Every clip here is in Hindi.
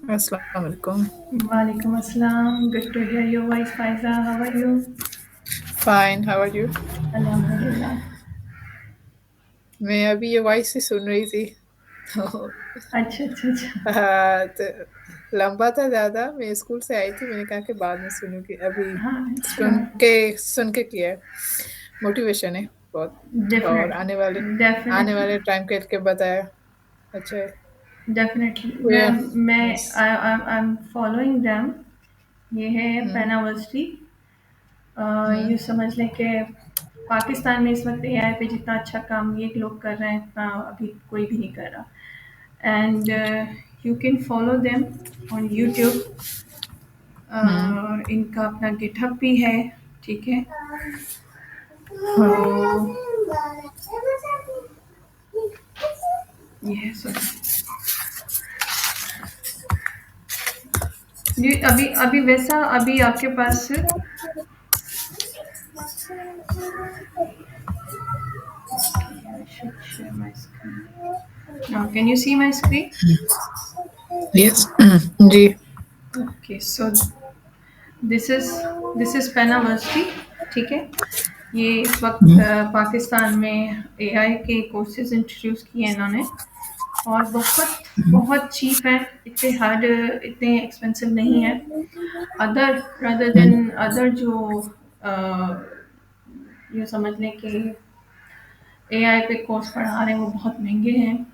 Assalamu alaikum. Walaikum assalam. Good to hear your voice, Faiza. How are you? Fine, how are you? Alhamdulillah. मैं अभी ये वॉइस ही सुन रही थी तो अच्छा अच्छा अच्छा। हाँ, तो लंबा था ज़्यादा। मैं स्कूल से आई थी, मैंने कहा कि बाद में सुनूंगी। अभी हाँ श्योर। सुन के किया है। मोटिवेशन है बहुत। और आने डेफिनेटली वाले टाइम के लिए बताया। अच्छा है। डेफिनेटली हुए मैं yes. I am following them. ये है हम्म पेनावर्सिटी। हम्म यूँ समझ लें कि पाकिस्तान में इस वक्त एआई पे जितना अच्छा काम ये लोग कर रहे हैं इतना अभी कोई भी नहीं कर रहा। And okay. You can follow them on YouTube. Hmm इनका अपना गिटहब भी है। ठीक है। तो ये है सॉरी। ये अभी अभी वैसा अभी आपके पास can you see my screen? Yes. जी। Okay so this is Pennaversity. ठीक है। ये इस वक्त पाकिस्तान में एआई के कोर्सेज इंट्रोड्यूस किए हैं इन्होंने। और बहुत बहुत चीप है। इतने हार्ड इतने एक्सपेंसिव नहीं है। अदर रादर हम्म देन अदर जो यूँ समझ लें कि एआई पे कोर्स पढ़ा रहे हैं वो बहुत महंगे हैं।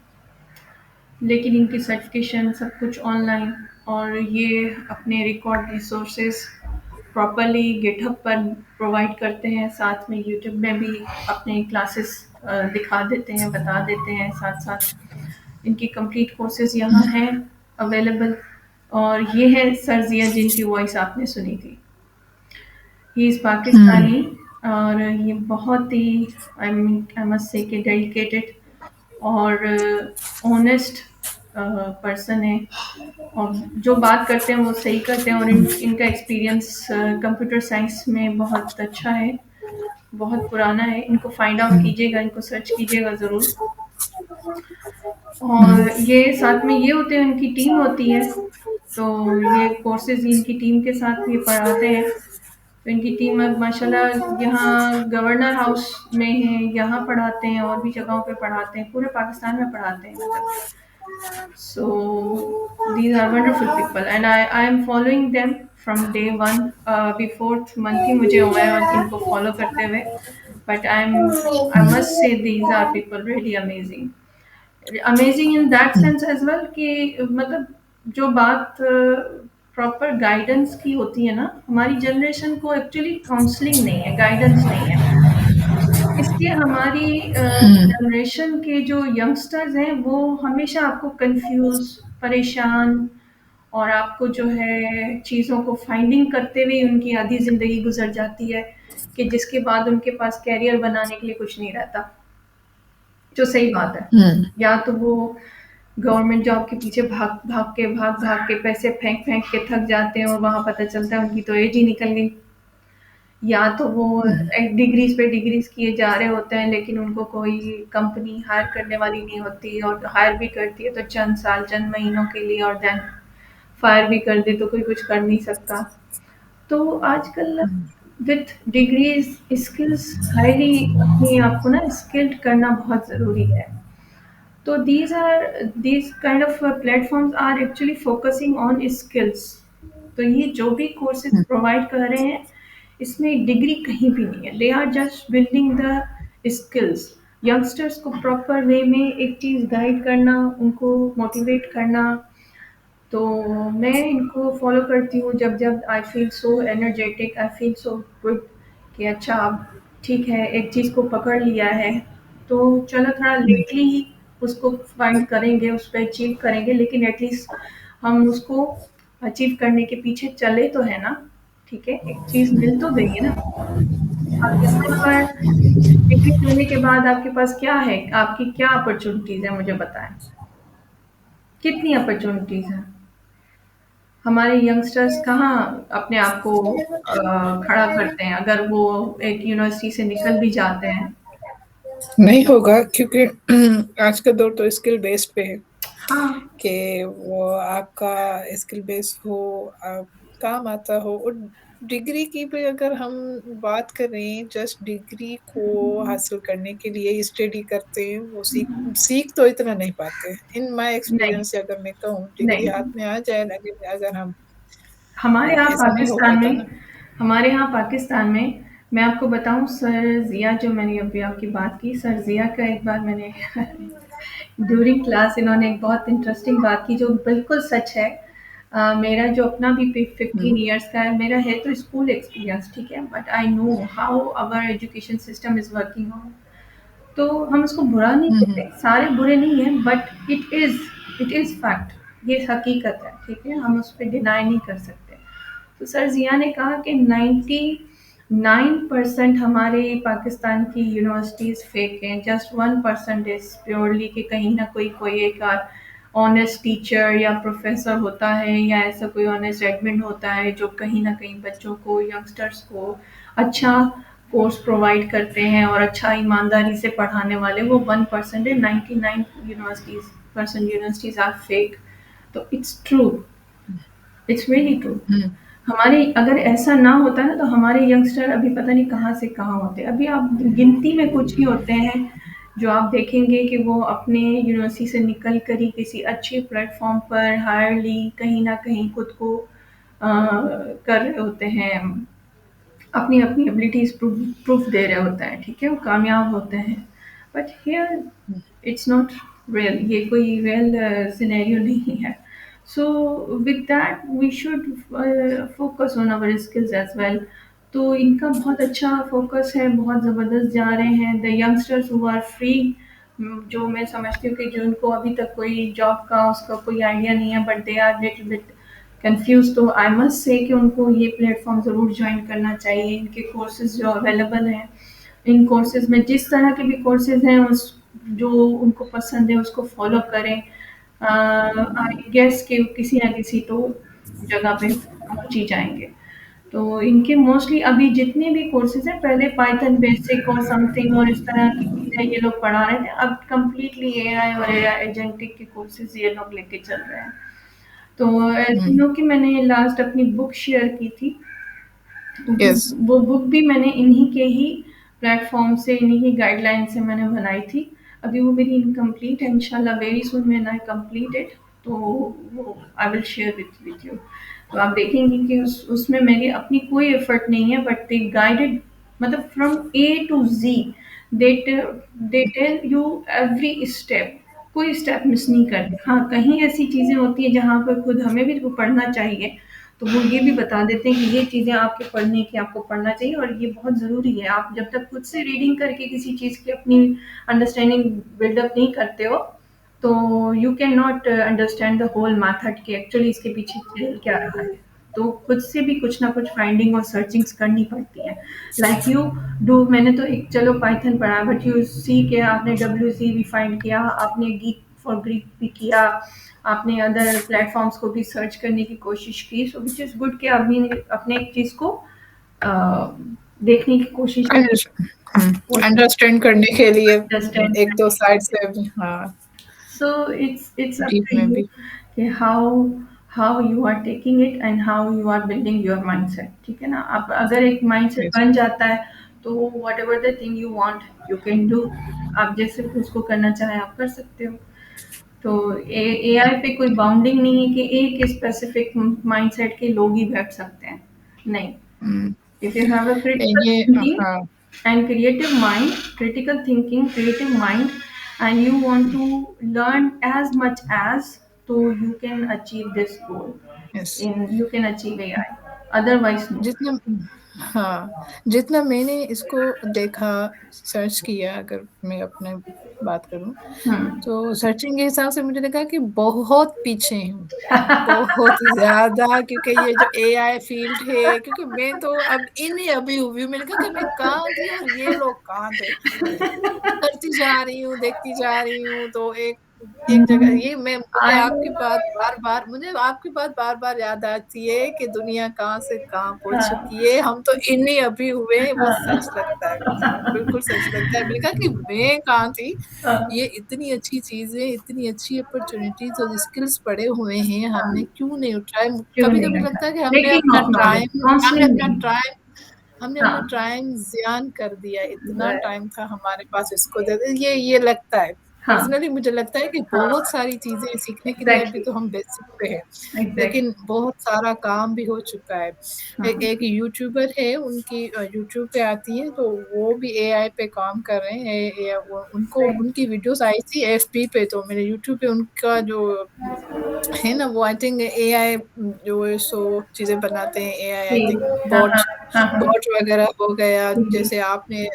लेकिन इनकी सर्टिफिकेशन सब कुछ ऑनलाइन। और ये अपने रिकॉर्ड रिसोर्सेज प्रॉपरली गिटहब पर प्रोवाइड करते हैं। साथ में यूट्यूब में भी अपने क्लासेस दिखा देते हैं, बता देते हैं। साथ साथ इनकी कंप्लीट कोर्सेज यहाँ हैं अवेलेबल। और ये है सर जिया जिनकी वॉइस आपने सुनी थी। He is hmm Pakistani. और ये बहुत ही आई मस्ट से कि डेडिकेटेड और ऑनेस्ट पर्सन है। और जो बात करते हैं वो सही करते हैं। और इनका एक्सपीरियंस कंप्यूटर साइंस में बहुत अच्छा है। बहुत पुराना है। इनको फाइंड आउट कीजिएगा, इनको सर्च कीजिएगा ज़रूर। और ये साथ में ये होते हैं, इनकी टीम होती है। तो ये कोर्सेज इनकी टीम के साथ ये पढ़ाते हैं। तो इनकी टीम अब माशाल्लाह यहाँ गवर्नर हाउस में है, यहाँ पढ़ाते हैं और भी जगहों पे पढ़ाते हैं। पूरे पाकिस्तान में पढ़ाते हैं मतलब। So these are wonderful people and I am following them from day one. अभी fourth month ही मुझे हुआ है और इनको follow करते हुए। But I must say these are people really amazing. Amazing in that sense as well कि मतलब जो बात प्रॉपर गाइडेंस की होती है ना, हमारी जनरेशन को एक्चुअली काउंसलिंग नहीं है, गाइडेंस नहीं है। इसलिए हमारी जनरेशन के जो यंगस्टर्स हैं वो हमेशा आपको कंफ्यूज, परेशान और आपको जो है चीज़ों को फाइंडिंग करते हुए उनकी आधी ज़िंदगी गुजर जाती है कि जिसके बाद उनके पास कैरियर बनाने के लिए कुछ नहीं रहता। जो सही बात है। हम्म या तो वो गवर्नमेंट जॉब के पीछे भाग के पैसे फेंक के थक जाते हैं और वहाँ पता चलता है उनकी तो एज ही निकल गई। या तो वो डिग्रीज पे डिग्रीज किए जा रहे होते हैं लेकिन उनको कोई कंपनी हायर करने वाली नहीं होती और हायर भी करती है तो चंद साल चंद महीनों के लिए और देन फायर भी कर दे तो कोई कुछ कर नहीं सकता। तो आजकल विथ डिग्रीज स्किल्स हाईली अपने आप को ना स्किल्ड करना बहुत ज़रूरी है। तो these kind of platforms are actually focusing on skills। तो ये जो भी कोर्सेज प्रोवाइड कर रहे हैं इसमें डिग्री कहीं भी नहीं है। They are just building the skills. Youngsters को प्रॉपर वे में एक चीज़ गाइड करना, उनको मोटिवेट करना। तो मैं इनको फॉलो करती हूँ जब जब I feel so energetic, I feel so good कि अच्छा अब ठीक है एक चीज़ को पकड़ लिया है तो चलो थोड़ा लेटली ही उसको फाइंड करेंगे, उस पर अचीव करेंगे लेकिन एटलीस्ट हम उसको अचीव करने के पीछे चले तो है ना। ठीक है, एक चीज़ मिल तो गई है ना। अब इसके ऊपर डिग्री करने के बाद आपके पास क्या है, आपकी क्या अपॉर्चुनिटीज़ है मुझे बताएं। कितनी अपॉर्चुनिटीज़ हैं। हमारे यंगस्टर्स कहाँ अपने आप को खड़ा करते हैं अगर वो एक यूनिवर्सिटी से निकल भी जाते हैं। नहीं होगा क्योंकि आज का दौर तो स्किल बेस्ड पे है। हाँ। कि वो आपका स्किल बेस हो, काम आता हो। और डिग्री की भी अगर हम बात करें, जस्ट डिग्री को हासिल करने के लिए स्टडी करते हैं, वो सीख तो इतना नहीं पाते। इन माय नहीं, एक्सपीरियंस से अगर मैं कहूँ, डिग्री नहीं। हाथ में आ जाए, लेकिन अगर हम हमारे यहाँ ऐसा नहीं हो पाकिस्तान पाता ना। में हमारे यहाँ पाकिस्तान में मैं आपको बताऊँ, सर ज़िया, जो मैंने अभी आपकी बात की, सर ज़िया का एक बार मैंने ड्यूरिंग क्लास इन्होंने एक बहुत इंटरेस्टिंग बात की जो बिल्कुल सच है। मेरा जो अपना भी 15 हुँ, इयर्स का है, मेरा है तो स्कूल एक्सपीरियंस, ठीक है, but I know how our education system is working on. तो हम उसको बुरा नहीं हुँ, कहते, हुँ, सारे बुरे नहीं हैं, बट इट इज़ फैक्ट, ये हकीकत है, ठीक है? हम उस पे डिनाई नहीं कर सकते। तो सर ज़िया ने कहा कि 99% हमारे पाकिस्तान की यूनिवर्सिटीज़ फेक हैं, जस्ट 1% इज़ प्योरली कि कहीं न कोई एक ऑनेस्ट टीचर या प्रोफ़ेसर होता है या ऐसा कोई ऑनेस्ट एडमिन होता है जो कहीं न कहीं बच्चों को, यंगस्टर्स को अच्छा कोर्स प्रोवाइड करते हैं और अच्छा ईमानदारी से पढ़ाने वाले, वो 1% है, 99 यूनिवर्सिटीज़ आर फेक। तो it's true, it's really true. हुँ, हमारे अगर ऐसा ना होता ना तो हमारे यंगस्टर अभी पता नहीं कहाँ से कहाँ होते। अभी आप गिनती में कुछ ही होते हैं जो आप देखेंगे कि वो अपने यूनिवर्सिटी से निकल कर ही किसी अच्छे प्लेटफॉर्म पर हायरली कहीं ना कहीं खुद को कर रहे होते हैं, अपनी अपनी एबिलिटीज प्रूफ दे रहे होते हैं, ठीक है, वो कामयाब होते हैं। But here hmm, it's not real, ये कोई रियल सिनेरियो नहीं है। So with that we should focus on our skills as well. तो इनका बहुत अच्छा फोकस है, बहुत ज़बरदस्त जा रहे हैं the youngsters who are free. जो मैं समझती हूँ कि जो उनको अभी तक कोई जॉब का उसका कोई आइडिया नहीं है, but they are little bit confuse, तो आई मस्ट से कि उनको ये प्लेटफॉर्म ज़रूर ज्वाइन करना चाहिए। इनके कोर्सेज जो अवेलेबल हैं, इन कोर्सेज में जिस तरह के भी कोर्सेज हैं, उस जो उनको पसंद है उसको फॉलो करें। आई गेस कि किसी ना किसी तो जगह पे पहुंच ही जाएंगे। तो इनके मोस्टली अभी जितने भी कोर्सेज हैं, पहले पाइथन बेसिक और समथिंग और इस तरह की चीज़ें ये लोग पढ़ा रहे थे, अब कम्प्लीटली एआई और एआई एजेंटिक के कोर्सेज ये लोग लेके चल रहे हैं। तो हुँ, तीनों की मैंने लास्ट अपनी बुक शेयर की थी, यस, वो बुक भी मैंने इन्हीं के ही प्लेटफॉर्म से, इन्हीं की गाइडलाइन से मैंने बनाई थी। अभी वो मेरी इनकम्प्लीट है, इंशाल्लाह very soon when I complete it, तो वो I will share with you. तो आप देखेंगे कि उसमें मेरी अपनी कोई एफर्ट नहीं है, बट दे गाइडेड, मतलब from A to G, they they tell you every step, कोई स्टेप मिस नहीं करते। हाँ, कहीं ऐसी चीज़ें होती हैं जहाँ पर खुद हमें भी तो पढ़ना चाहिए, तो वो ये भी बता देते हैं कि ये चीज़ें आपके पढ़ने की आपको पढ़ना चाहिए और ये बहुत ज़रूरी है। आप जब तक खुद से रीडिंग करके किसी चीज़ की अपनी अंडरस्टैंडिंग बिल्डअप नहीं करते हो, तो you can not understand the whole method कि एक्चुअली इसके पीछे चल क्या रहा है। तो खुद से भी कुछ ना कुछ फाइंडिंग और सर्चिंग्स करनी पड़ती है। लाइक यू डू, मैंने तो एक चलो पाइथन पढ़ा, बट यू सी के आपने डब्ल्यू सी भी फाइंड किया, आपने गीक फॉर ग्रीक भी किया, आपने अदर प्लेटफॉर्म्स को भी सर्च करने की कोशिश की, सो विच इज़ गुड कि आपने अपने एक चीज़ को अ, देखने की कोशिश की, अंडरस्टैंड करने के लिए अंडरस्टैंड 1-2 करने साइड के लिए। से भी, हाँ, so it's up deep to में यू भी। कि how you are taking it and how you are building your mindset, ठीक है ना? आप अगर एक माइंडसेट यस। बन जाता है, तो whatever the thing you want you can do. आप जैसे उसको करना चाहें आप कर सकते हो। तो एआई पे कोई बाउंडिंग नहीं है कि एक स्पेसिफिक माइंडसेट के लोग ही बैठ सकते हैं, नहीं। हुँ, इफ यू हैव अ नहीं critical ये thinking हाँ, and creative mind, critical thinking, creative mind, and you want to learn as much as, so you can achieve this goal, yes. in you can achieve AI, otherwise no। जितना हाँ, जितना मैंने इसको देखा, सर्च किया, अगर मैं अपने बात करूँ, हम्म। तो सर्चिंग के हिसाब से मुझे लगा कि बहुत पीछे हूँ, बहुत ज़्यादा, क्योंकि ये जो एआई फ़ील्ड है, क्योंकि मैं तो अब इन ही अभी हुई हूँ, मैंने कहा कि मैं कहाँ थी और ये लोग कहाँ थे? करती जा रही हूँ, देखती जा रही हूँ, तो एक एक जगह हुँ, ये मैं मुझे आई आपकी बात बार-बार मुझे आपकी बात बार-बार याद आती है कि दुनिया कहाँ से कहाँ पहुँच हाँ, चुकी है, हम तो इन्हीं अभी हुए हैं, वो सच लगता है मुझे, हाँ। बिल्कुल सच लगता है। मैंने कहा कि मैं कहाँ थी, हाँ, ये इतनी अच्छी चीज़ें, इतनी अच्छी अपॉर्च्युनिटीज़ और स्किल्स पड़े हुए हैं, हमने हाँ, क्यों नहीं उठाए? क्यों नहीं कभी-कभी हटा? लगता है कि लैकिंग ऑफ नॉलेज, हमने काउंसलिंग अपना नहीं। टाइम हमने अपना हाँ, टाइम ज़ियान कर दिया, इतना राइट, टाइम था हमारे पास इसको दे दे ये लगता है। हाँ, पर्सनली मुझे लगता है कि हाँ, बहुत सारी चीज़ें सीखने के लिए अभी एग्ज़ैक्टली, तो हम बेसिक पे हैं, लेकिन एग्ज़ैक्टली, बहुत सारा काम भी हो चुका है। हाँ, एक यूट्यूबर है, उनकी यूट्यूब पे आती हैं, तो वो भी एआई पे काम कर रहे हैं। वो उनको राइट, उनकी वीडियोज़ आई थी एफबी पे, तो मेरे यूट्यूब पे उनका जो है ना, वो आई थिंक एआई जो है सो चीज़ें बनाते हैं एआई आई जी, थिंक हाँ, हाँ, बॉट हाँ, हाँ, बॉट वगैरह हो गया, जी, जी, जैसे आपने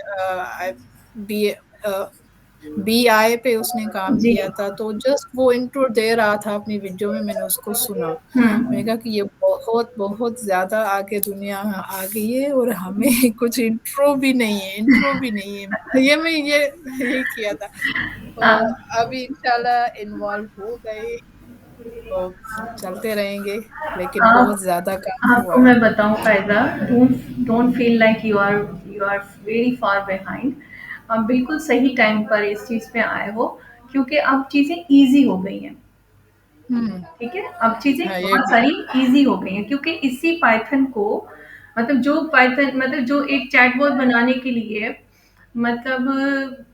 बी अ, बीआई पे उसने काम जी, किया था, तो जस्ट वो इंट्रो दे रहा था अपनी वीडियो में, मैंने उसको सुना। हुँ, मैंने कहा कि ये बहुत ज़्यादा आगे दुनिया आ गई है और हमें कुछ इंट्रो भी नहीं है। यही किया था। तो हाँ, अभी इंशाल्लाह इन्वॉल्व हो गए, तो चलते रहेंगे, लेकिन बहुत आप ज़्यादा काम आपको हुआ है। मैं बताऊँ फ़ायदा, don't don't feel like you are very far behind. आप बिल्कुल सही टाइम पर इस चीज़ पे आए हो, क्योंकि अब चीज़ें ईज़ी हो गई हैं। हुँ, ठीक है? अब चीज़ें हाँ, ये बहुत भी सारी ईज़ी हो गई हैं, क्योंकि इसी पाइथन को मतलब जो एक चैटबॉट बनाने के लिए मतलब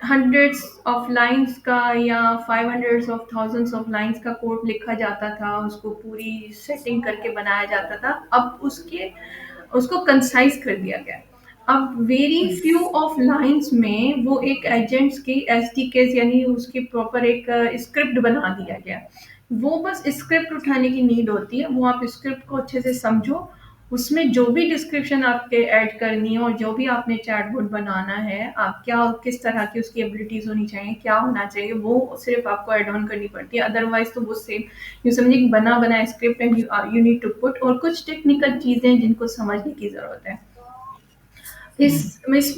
हंड्रेड्स ऑफ लाइन्स का या 500 ऑफ थाउज़ेंड्स ऑफ लाइन्स का कोड लिखा जाता था, उसको पूरी सेटिंग करके बनाया जाता था। अब उसको कंसाइज़ कर दिया गया है। अब very hmm, few of lines में वो एक एजेंट्स की एसडीकेज़ यानी उसकी प्रॉपर एक स्क्रिप्ट बना दिया गया है। वो बस स्क्रिप्ट उठाने की नीड होती है, वो आप स्क्रिप्ट को अच्छे से समझो, उसमें जो भी डिस्क्रिप्शन आपके ऐड करनी है और जो भी आपने चैटबॉट बनाना है, आप क्या किस तरह की उसकी एबिलिटीज़ होनी चाहिए, क्या होना चाहिए, वो सिर्फ़ आपको ऐड ऑन करनी पड़ती है। अदरवाइज़ तो वो सेम यूँ समझिए कि बना-बनाया script and you need to put और कुछ टेक्निकल चीज़ें हैं जिनको समझने की ज़रूरत है। हुँ,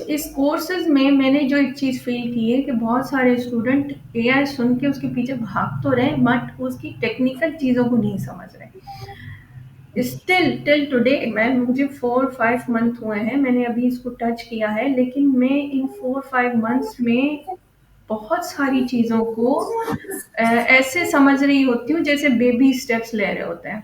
इस कोर्सेज़ में मैंने जो एक चीज़ फ़ील की है कि बहुत सारे स्टूडेंट एआई सुन के उसके पीछे भाग तो रहे हैं बट उसकी टेक्निकल चीज़ों को नहीं समझ रहे। स्टिल टिल टुडे मैं मुझे 4-5 मंथ हुए हैं, मैंने अभी इसको टच किया है, लेकिन मैं इन 4-5 मंथ्स में बहुत सारी चीज़ों को ऐसे समझ रही होती हूँ जैसे बेबी स्टेप्स ले रहे होते हैं।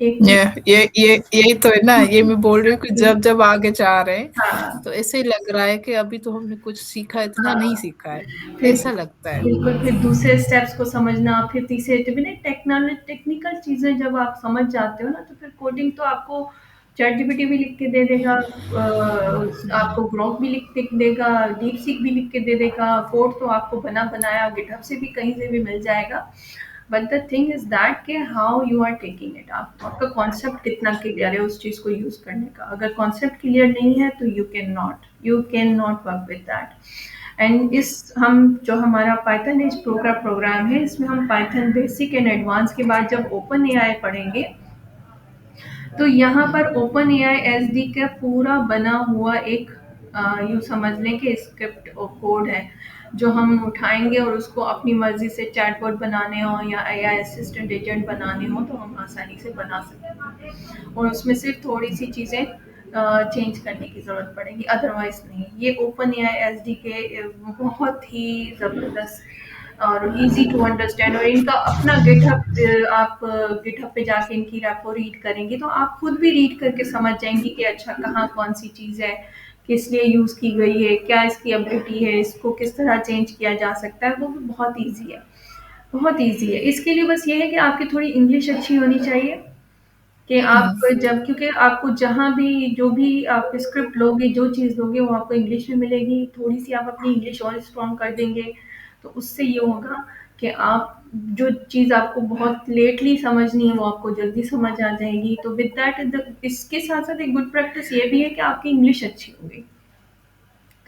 एक ये चीज़ ये यही तो है ना, ये मैं बोल रही हूँ कि जब आगे जा रहे हैं, हाँ, तो ऐसे ही लग रहा है कि अभी तो हमने कुछ सीखा, इतना नहीं हाँ। सीखा है, फिर ऐसा लगता है। बिल्कुल, फिर दूसरे स्टेप्स को समझना, फिर तीसरे जब ना टेक्निकल चीज़ें जब आप समझ जाते हो ना, तो फिर कोडिंग तो आपको चैटजीपीटी भी लिख के दे देगा, आपको ग्रोक भी लिख देगा, डीपसीक भी लिख के दे देगा, कोड तो आपको बना-बनाया गिटहब से भी कहीं से भी मिल जाएगा। But the thing is that कि how you are taking it आपका कॉन्सेप्ट कितना क्लियर है उस चीज़ को यूज़ करने का। अगर कॉन्सेप्ट क्लियर नहीं है, तो you can not work with that. And इस हम जो हमारा पाइथन इस प्रोग्राम है, इसमें हम पाइथन बेसिक एंड एडवांस के बाद जब ओपन एआई पढ़ेंगे, तो यहाँ हुँ, पर ओपन एआई एसडी का पूरा बना हुआ एक यूँ समझ लें कि स्क्रिप्ट और कोड है, जो हम उठाएंगे और उसको अपनी मर्जी से चैटबॉट बनाने हो या एआई असिस्टेंट एजेंट बनाने हो, तो हम आसानी से बना सकते हैं और उसमें सिर्फ थोड़ी सी चीज़ें चेंज करने की ज़रूरत पड़ेगी, अदरवाइज नहीं। ये ओपन एआई एस डी के बहुत ही ज़बरदस्त और इजी टू अंडरस्टैंड, और इनका अपना गिटहब आप गिटहब पे जाके इनकी रेपो रीड करेंगे तो आप खुद भी रीड करके समझ जाएंगी कि अच्छा कहाँ कौन सी चीज़ है, किस लिए यूज़ की गई है, क्या इसकी एबिलिटी है, इसको किस तरह चेंज किया जा सकता है, वो भी बहुत ईजी है, बहुत ईजी है। इसके लिए बस ये है कि आपकी थोड़ी इंग्लिश अच्छी होनी चाहिए, कि हुँ, आप जब क्योंकि आपको जहाँ भी जो भी आप स्क्रिप्ट लोगे, जो चीज़ लोगे वो आपको इंग्लिश में मिलेगी। थोड़ी-सी आप अपनी इंग्लिश और स्ट्रॉन्ग कर देंगे, तो उससे ये होगा कि आप जो चीज़ आपको बहुत लेटली समझनी है, वो आपको जल्दी समझ आ जाएगी। तो विद दैट द इसके साथ-साथ एक गुड प्रैक्टिस ये भी है कि आपकी इंग्लिश अच्छी होगी, हुँ,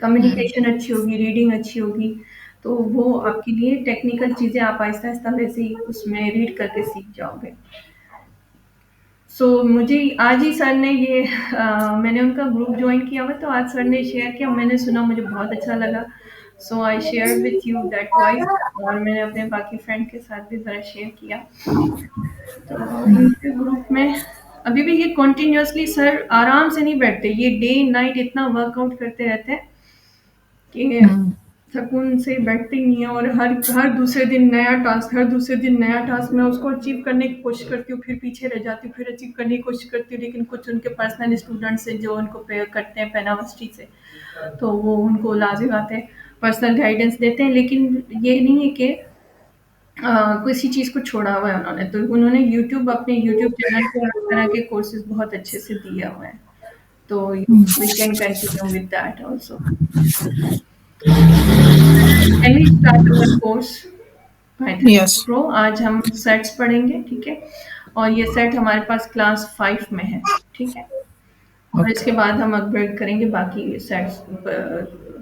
कम्युनिकेशन अच्छी होगी, रीडिंग अच्छी होगी, तो वो आपके लिए टेक्निकल चीज़ें आप आहिस्ता-आहिस्ता वैसे ही उसमें रीड करके सीख जाओगे। मुझे आज ही सर ने मैंने उनका ग्रुप ज्वाइन किया हुआ है, तो आज सर ने शेयर किया, मैंने सुना, मुझे बहुत अच्छा लगा। So I share with you that voice, और मैंने अपने बाकी फ्रेंड के साथ भी ज़रा शेयर किया। तो इनके ग्रुप में अभी भी ये कंटिन्यूअसली सर आराम से नहीं बैठते, ये डे नाइट इतना वर्कआउट करते रहते हैं कि हम्म। सुकून से बैठते ही नहीं है। और हर हर दूसरे दिन नया टास्क, हर दूसरे दिन नया टास्क, मैं उसको अचीव करने की कोशिश करती हूँ, फिर पीछे रह जाती हूँ, फिर अचीव करने की कोशिश करती हूँ, लेकिन कुछ उनके पर्सनल स्टूडेंट्स हैं जो उनको पे करते हैं पेनावर्सिटी से, तो वो उनको लाजिम आते हैं, पर्सनल गाइडेंस देते हैं, लेकिन ये नहीं है कि किसी चीज़ को छोड़ा हुआ है उन्होंने। तो उन्होंने यूट्यूब, अपने यूट्यूब चैनल पे हर तरह के कोर्सेज बहुत अच्छे से दिए हुए हैं, तो we can continue with that also. Can we start our course Python yes. Pro? आज हम सेट्स पढ़ेंगे, ठीक है, और ये सेट हमारे पास क्लास 5 में है, ठीक है, और ओके। इसके बाद हम अपग्रेड करेंगे बाकी सेट्स,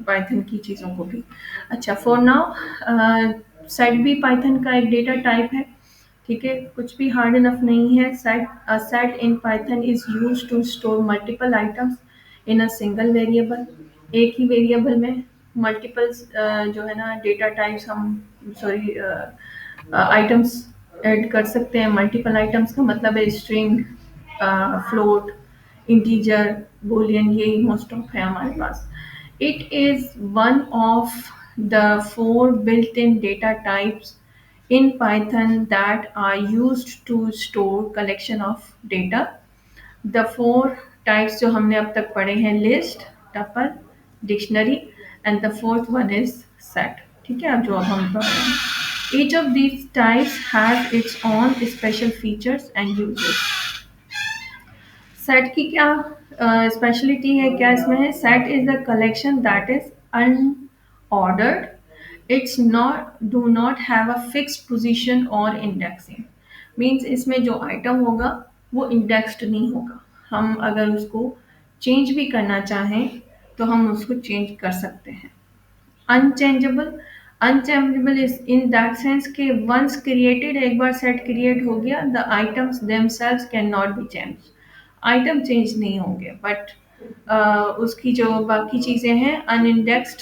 पाइथन की चीज़ों को भी। अच्छा, फॉर नाउ सेट भी पाइथन का एक डेटा टाइप है, ठीक है, कुछ भी हार्ड इनफ नहीं है। Set in Python is use to store multiple items in a single variable. एक ही वेरिएबल में मल्टीपल्स जो है ना डेटा टाइप्स हम, सॉरी, आइटम्स ऐड कर सकते हैं। मल्टीपल आइटम्स का मतलब है स्ट्रिंग, फ्लोट, इंटीजर, बूलियन, यही मोस्ट ऑफ है हमारे पास। It is one of the 4 built-in data types in Python that are used to store collection of data. The 4 types जो हमने अब तक पढ़े हैं, list, tuple, dictionary, and the fourth one is set, ठीक है, अब जो अब हम पढ़ रहे हैं। Each of these types has its own special features and uses. Set की क्या स्पेशलिटी है, क्या इसमें है? Set is a collection that is unordered, it's not, do not have a fixed position और इंडेक्सिंग। मीन्स इसमें जो आइटम होगा वो इंडेक्स्ड नहीं होगा, हम अगर उसको चेंज भी करना चाहें तो हम उसको चेंज कर सकते हैं। Unchangeable, unchangeable is in that sense कि वंस क्रिएटेड, एक बार सेट क्रिएट हो गया, the items themselves can not be change, item change नहीं होंगे, बट उसकी जो बाकी चीज़ें हैं unindexed,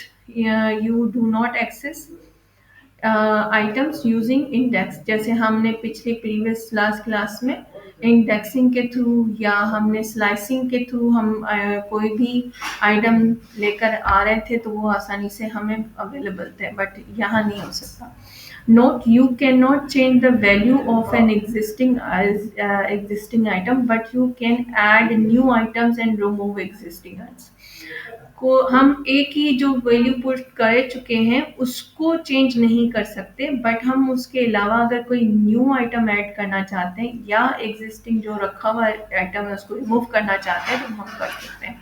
you do not access items using index, जैसे हमने पिछले प्रीवियस लास्ट क्लास में इंडेक्सिंग के थ्रू या हमने स्लाइसिंग के थ्रू हम कोई भी आइटम लेकर आ रहे थे तो वो आसानी से हमें अवेलेबल थे, बट यहाँ नहीं हो सकता। Note, you cannot change the value of an existing item, but you can add new items and remove existing ones. को हम एक ही जो वैल्यू पुट कर चुके हैं उसको चेंज नहीं कर सकते, बट हम उसके अलावा अगर कोई न्यू आइटम ऐड करना चाहते हैं या एग्जिस्टिंग जो रखा हुआ आइटम है उसको रिमूव करना चाहते हैं तो हम कर सकते हैं।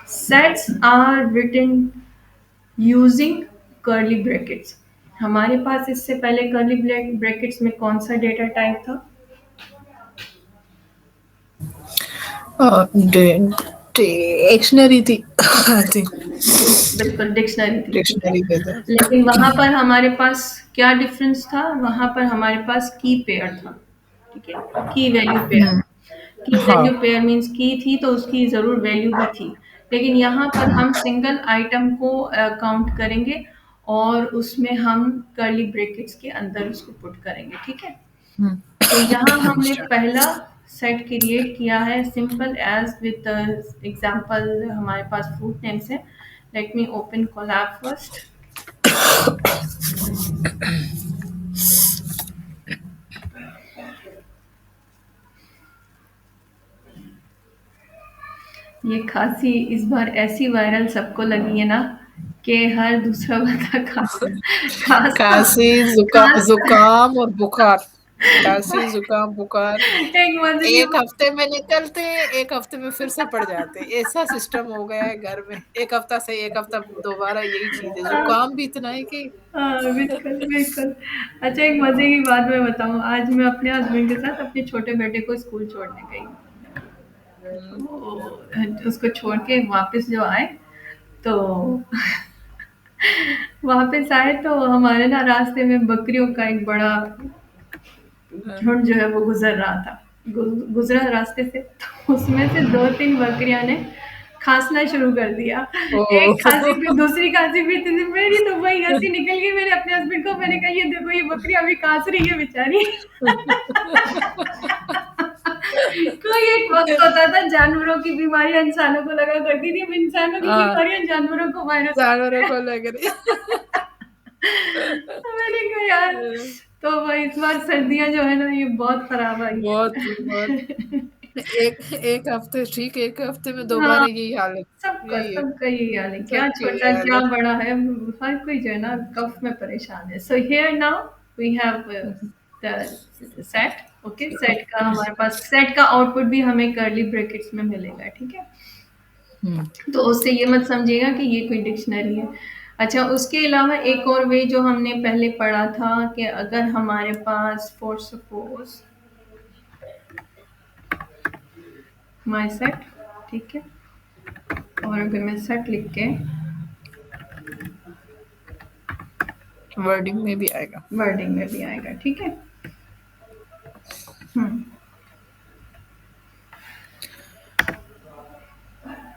Sets are written using curly brackets. हमारे पास इससे पहले कर्ली ब्रैकेट्स में कौन सा डेटा टाइप था? डिक्शनरी थी आई थिंक। बिल्कुल डिक्शनरी थी, ठीक है, डिक्शनरी पे था। लेकिन वहां पर हमारे पास क्या डिफरेंस था? वहां पर हमारे पास की पेयर था, ठीक है, की वैल्यू पेयर। हम्म। की वैल्यू हाँ। पेयर मीन्स की थी तो उसकी जरूर वैल्यू भी थी, लेकिन यहाँ पर हम सिंगल आइटम को काउंट करेंगे और उसमें हम कर्ली ब्रैकेट्स के अंदर उसको पुट करेंगे, ठीक है। तो यहाँ हमने Understand. पहला सेट क्रिएट किया है, सिंपल एज विद एग्जांपल हमारे पास फ्रूट नेम्स है। Let me open Colab first. ये खांसी इस बार ऐसी वायरल सबको लगी है ना कि हर दूसरा बंदा खांसता खांसी, खांसता जुकाम और बुखार। खांसी, जुकाम, बुखार एक मजे की एक हफ्ते में निकलते, एक हफ्ते में फिर से पड़ जाते। ऐसा सिस्टम हो गया है घर में। एक हफ्ता से एक हफ्ता दोबारा यही चीज है। जुकाम भी इतना है कि हाँ, बिल्कुल, बिल्कुल। अच्छा, एक मज़े की बात मैं बताऊँ, आज मैं अपने हस्बैंड के साथ अपने छोटे बेटे को स्कूल छोड़ने गई। हम्म, तो उसको छोड़ के वापस जो आए, तो वापस आए तो हमारे ना रास्ते में बकरियों का एक बड़ा झुंड जो है वो गुज़र रहा था। गुज़रा रास्ते से, तो उसमें से 2-3 बकरियाँ ने खाँसना शुरू कर दिया। एक खाँसी ओह! फिर दूसरी खाँसी फिर तीसरी, मेरी तो वही हँसी निकल गई। मेरे अपने हस्बैंड को मैंने कहा, "ये देखो ये बकरी अभी खाँस रही है बेचारी।" कोई एक वक़्त होता था जानवरों की बीमारियाँ इंसानों को लगा करती थी, अब इंसानों की हाँ, बीमारियाँ जानवरों को वायरस कर रही जानवरों है। को लग रही तो मैंने कहा यार, तो वही इस बार सर्दियाँ जो है ना ये बहुत खराब आई बहुत बहुत है। एक एक हफ्ते ठीक, एक हफ्ते में दोबारा हाँ, यही हालत, सबका यही है, सबका यही हाल है, क्या सबकी छोटा यही क्या हालत। बड़ा है, हर कोई जो है ना कफ में परेशान है। So here now we have the set. Okay, set का हमारे पास सेट का आउटपुट भी हमें कर्ली ब्रैकेट्स में मिलेगा, ठीक है। हुँ, तो उससे ये मत समझिएगा कि ये कोई डिक्शनरी है। अच्छा, उसके अलावा एक और वे जो हमने पहले पढ़ा था कि अगर हमारे पास फॉर सपोज माई सेट, ठीक है, और अगर मैं सेट लिख के वर्डिंग में भी आएगा। वर्डिंग में भी आएगा, ठीक है। हम्म।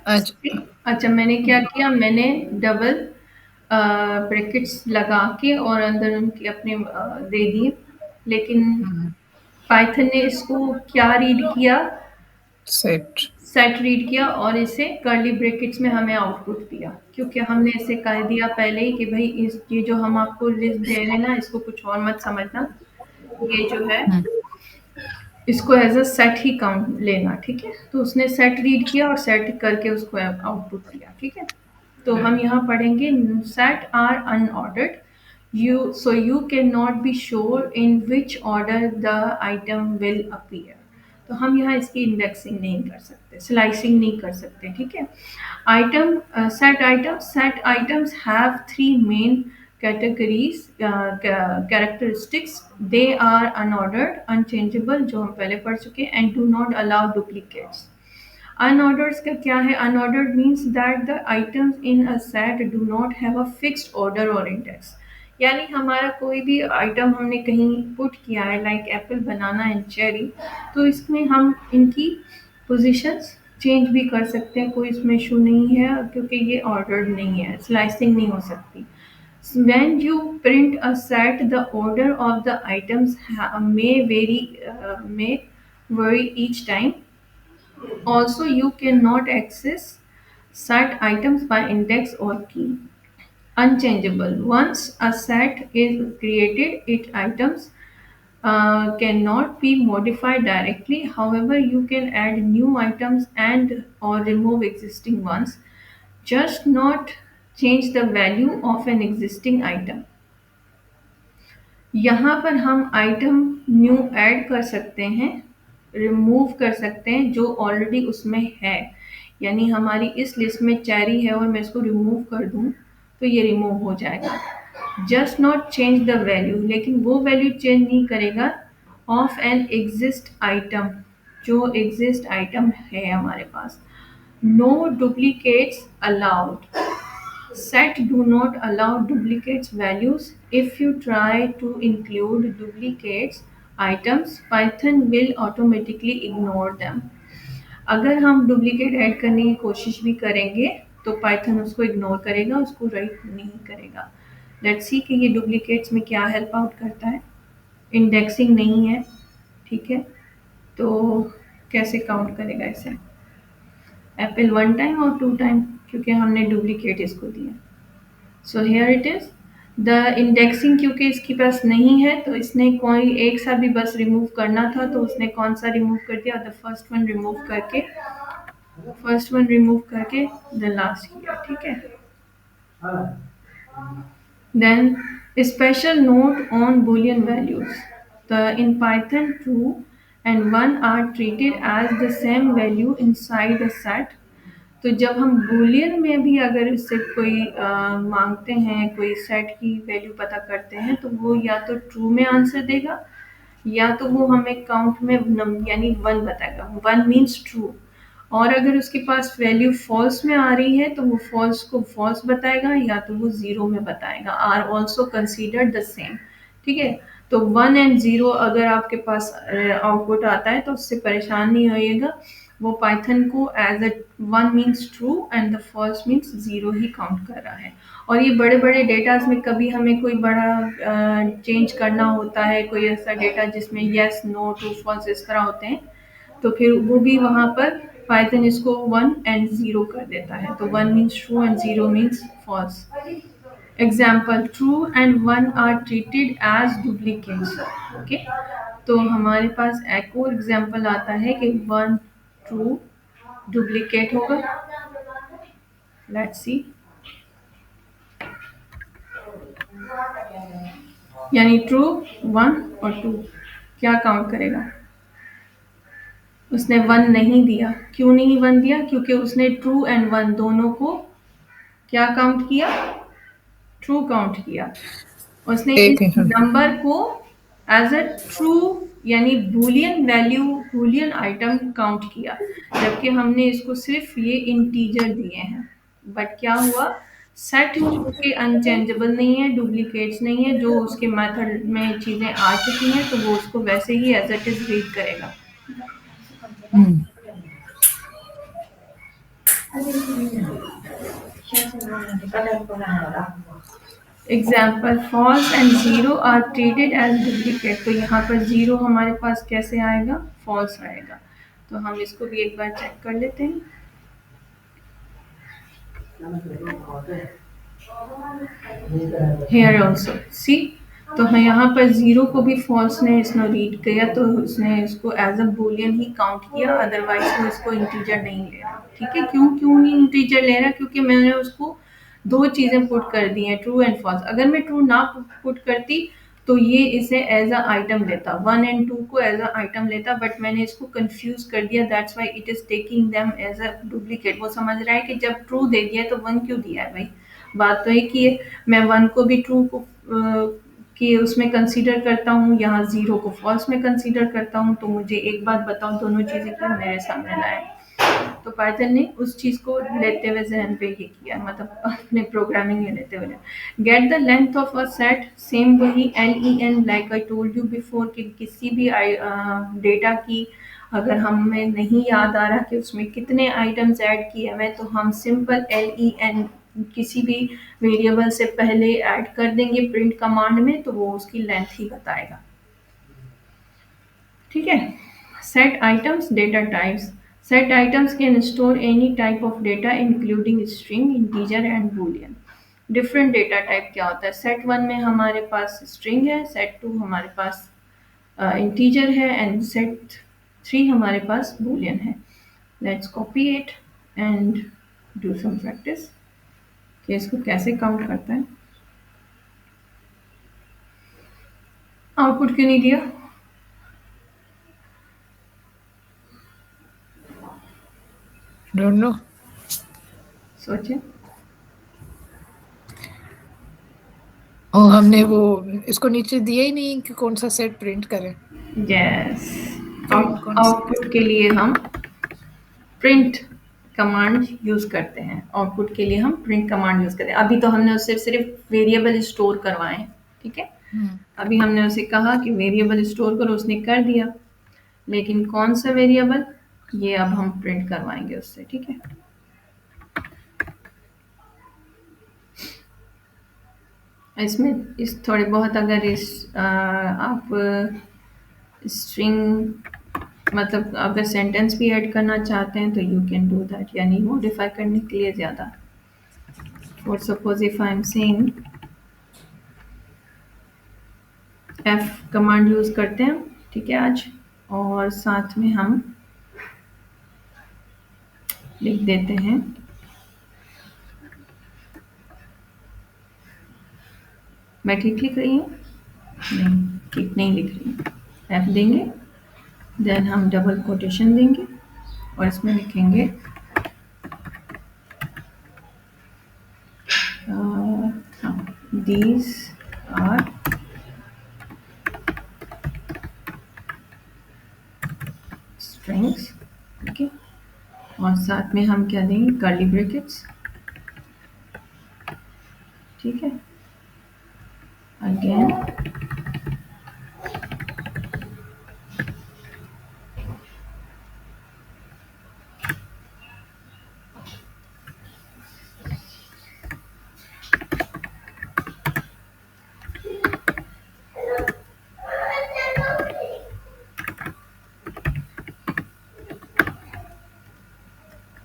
अच्छा। अच्छा, मैंने क्या किया, मैंने डबल ब्रैकेट्स लगा के और अंदर उनके अपने दे दिए, लेकिन हुँ, पाइथन ने इसको क्या रीड किया, सेट। सेट रीड किया और इसे कर्ली ब्रैकेट्स में हमें आउटपुट दिया, क्योंकि हमने इसे कह दिया पहले ही कि भाई इस ये जो हम आपको लिस्ट दे रहे हैं ना, इसको कुछ और मत समझना, ये जो है हुँ, इसको एज अ सेट ही काउंट लेना, ठीक है। तो उसने सेट रीड किया और सेट करके उसको आउटपुट दिया, ठीक है। तो हम यहाँ पढ़ेंगे set are unordered, you cannot be sure in which order the item will appear। तो हम यहाँ इसकी इंडेक्सिंग नहीं कर सकते, स्लाइसिंग नहीं कर सकते, ठीक है। Item set items have three main categories, characteristics। they are unordered, unchangeable जो हम पहले पढ़ चुके हैं, and do not allow duplicates। Unordered का क्या है? Unordered means that the items in a set do not have a fixed order or index। यानी हमारा कोई भी आइटम हमने कहीं पुट किया है, like Apple, banana and cherry, तो इसमें हम इनकी पोजीशंस चेंज भी कर सकते हैं, कोई इसमें इशू नहीं है, क्योंकि ये ऑर्डर्ड नहीं है, स्लाइसिंग नहीं हो सकती। When you print a set, the order of the items may vary each time। Also, you cannot access set items by index or key। Unchangeable. Once a set is created, its items cannot be modified directly. However, you can add new items and or remove existing ones. Just not change the value of an existing item। यहाँ पर हम आइटम न्यू ऐड कर सकते हैं, रिमूव कर सकते हैं जो ऑलरेडी उसमें है। यानी हमारी इस लिस्ट में चेरी है और मैं इसको रिमूव कर दूं तो ये रिमूव हो जाएगा। Just not change the value, लेकिन वो वैल्यू चेंज नहीं करेगा ऑफ एन एग्जिस्ट आइटम, जो एग्जिस्ट आइटम है हमारे पास। No duplicates allowed. Set do not allow duplicates values. If you try to include duplicates items, Python will automatically ignore them। अगर हम डुप्लीकेट ऐड करने की कोशिश भी करेंगे तो पाइथन उसको इग्नोर करेगा, उसको राइट नहीं करेगा। लेट्स सी कि ये डुप्लीकेट्स में क्या हेल्प आउट करता है। इंडेक्सिंग नहीं है, ठीक है, तो कैसे काउंट करेगा इसे? एप्पल वन टाइम और टू टाइम, क्योंकि हमने डुप्लीकेट इसको दिया। सो here it is the indexing, क्योंकि इसके पास नहीं है तो इसने कोई एक सा भी बस रिमूव करना था, तो उसने कौन सा रिमूव कर दिया? द फर्स्ट वन रिमूव करके द लास्ट किया, ठीक है। Then special note on boolean values। the in python true and one are treated as the same value inside a set। तो जब हम बूलियन में भी अगर इससे कोई मांगते हैं, कोई सेट की वैल्यू पता करते हैं, तो वो या तो ट्रू में आंसर देगा या तो वो हमें काउंट में यानी वन बताएगा, वन मीन्स ट्रू। और अगर उसके पास वैल्यू फॉल्स में आ रही है तो वो फॉल्स को फॉल्स बताएगा या तो वो जीरो में बताएगा। Are also considered the same, ठीक है। तो वन एंड जीरो अगर आपके पास आउटपुट आता है तो उससे परेशान नहीं होइएगा। वो पाइथन को as a 1 means true and the false means 0 ही काउंट कर रहा है। और ये बड़े बड़े डेटाज में कभी हमें कोई बड़ा चेंज करना होता है, कोई ऐसा डेटा जिसमें येस नो ट्रू फॉल्स इस तरह होते हैं, तो फिर वो भी वहाँ पर पाइथन इसको 1 एंड 0 कर देता है। तो 1 means true and 0 means false. Example, true and 1 are treated as duplicates. Okay, तो हमारे पास एक और एग्जाम्पल आता है कि 1 ट्रू डुप्लीकेट होगा। लेट्स सी, यानी ट्रू 1 और 2 क्या काउंट करेगा? उसने 1 नहीं दिया। क्यों नहीं 1 दिया? क्योंकि उसने ट्रू एंड 1 दोनों को क्या काउंट किया? ट्रू काउंट किया। उसने इस एक मिनट। नंबर को एज अ ट्रू यानी Boolean value, Boolean item count किया, जबकि हमने इसको सिर्फ ये इंटीजर दिए हैं। बट क्या हुआ? सेट जो कि अनचेंजेबल नहीं है, डुप्लीकेट्स नहीं है, जो उसके मेथड में चीजें आ चुकी हैं, तो वो उसको वैसे ही एज इट इज रीड करेगा। Hmm. Example, false and zero are treated as duplicate. तो यहाँ पर जीरो हमारे पास कैसे आएगा? फॉल्स आएगा। तो हम इसको भी एक बार चेक कर लेते हैं। हेयर ऑल्सो सी, तो हाँ, यहाँ पर जीरो को भी फॉल्स ने इसने रीड किया, तो उसने इसको एज अ बुलियन ही काउंट किया, अदरवाइज वो इसको इंटीजर नहीं ले रहा। ठीक है, क्यों नहीं इंटीजर ले रहा? क्योंकि मैंने उसको दो चीजें पुट कर दी हैं, ट्रू एंड फॉल्स। अगर मैं ट्रू ना पुट करती तो ये इसे एज अ आइटम लेता, 1 एंड 2 को एज अ आइटम लेता, बट मैंने इसको कंफ्यूज कर दिया, that's why it is taking them as a duplicate. वो समझ रहा है कि जब ट्रू दे दिया तो 1 क्यों दिया है भाई? बात तो एक ही है। मैं 1 को भी ट्रू को कि उसमें कंसीडर करता हूँ, यहाँ 0 को फॉल्स में कंसीडर करता हूँ। तो मुझे एक बात बताओ, दोनों चीजें क्यों मेरे सामने लाए? तो पाइथन ने उस चीज को लेते हुए जहन पे ये किया, मतलब अपने प्रोग्रामिंग में लेते हुए। Get the length of a set, same वही LEN, like I told you before, कि किसी भी डेटा की अगर हमें नहीं याद आ रहा कि उसमें कितने आइटम्स ऐड किए हुए, तो हम सिंपल LEN किसी भी वेरिएबल से पहले ऐड कर देंगे प्रिंट कमांड में, तो वो उसकी लेंथ ही बताएगा। ठीक है। Set items, data types. Set items can store any type of data including string, integer and Boolean. Different data type क्या होता है? सेट 1 में हमारे पास स्ट्रिंग है, सेट 2 हमारे पास इंटीजर है, एंड सेट 3 हमारे पास बूलियन है। Let's copy it and do some practice कि इसको कैसे काउंट करता है। आउटपुट क्यों नहीं दिया? Don't know. सोचे। और हमने वो इसको नीचे दिया ही नहीं कि कौन सा सेट प्रिंट करें। यस, प्रिंट कौन सा? आउटपुट के लिए हम प्रिंट कमांड यूज करते हैं। आउटपुट के लिए हम प्रिंट कमांड यूज करते हैं। अभी तो हमने उससे सिर्फ वेरिएबल स्टोर करवाए हैं। ठीक है, हम्म। अभी हमने उसे कहा कि वेरिएबल स्टोर करो, उसने कर दिया, लेकिन कौन सा वेरिएबल, ये अब हम प्रिंट करवाएंगे उससे। ठीक है, इसमें इस थोड़े बहुत अगर आप स्ट्रिंग, मतलब अगर सेंटेंस भी ऐड करना चाहते हैं तो यू कैन डू दैट, यानी मॉडिफाई करने के लिए ज़्यादा। For suppose if I am saying, F command use करते हैं, ठीक है आज, और साथ में हम लिख देते हैं, मैं ठीक लिख रही हूँ? नहीं, ठीक नहीं लिख रही हूँ। F देंगे, देन हम डबल कोटेशन देंगे और इसमें लिखेंगे these are strings। ठीक है, और साथ में हम क्या देंगे? Curly brackets. ठीक है, अगेन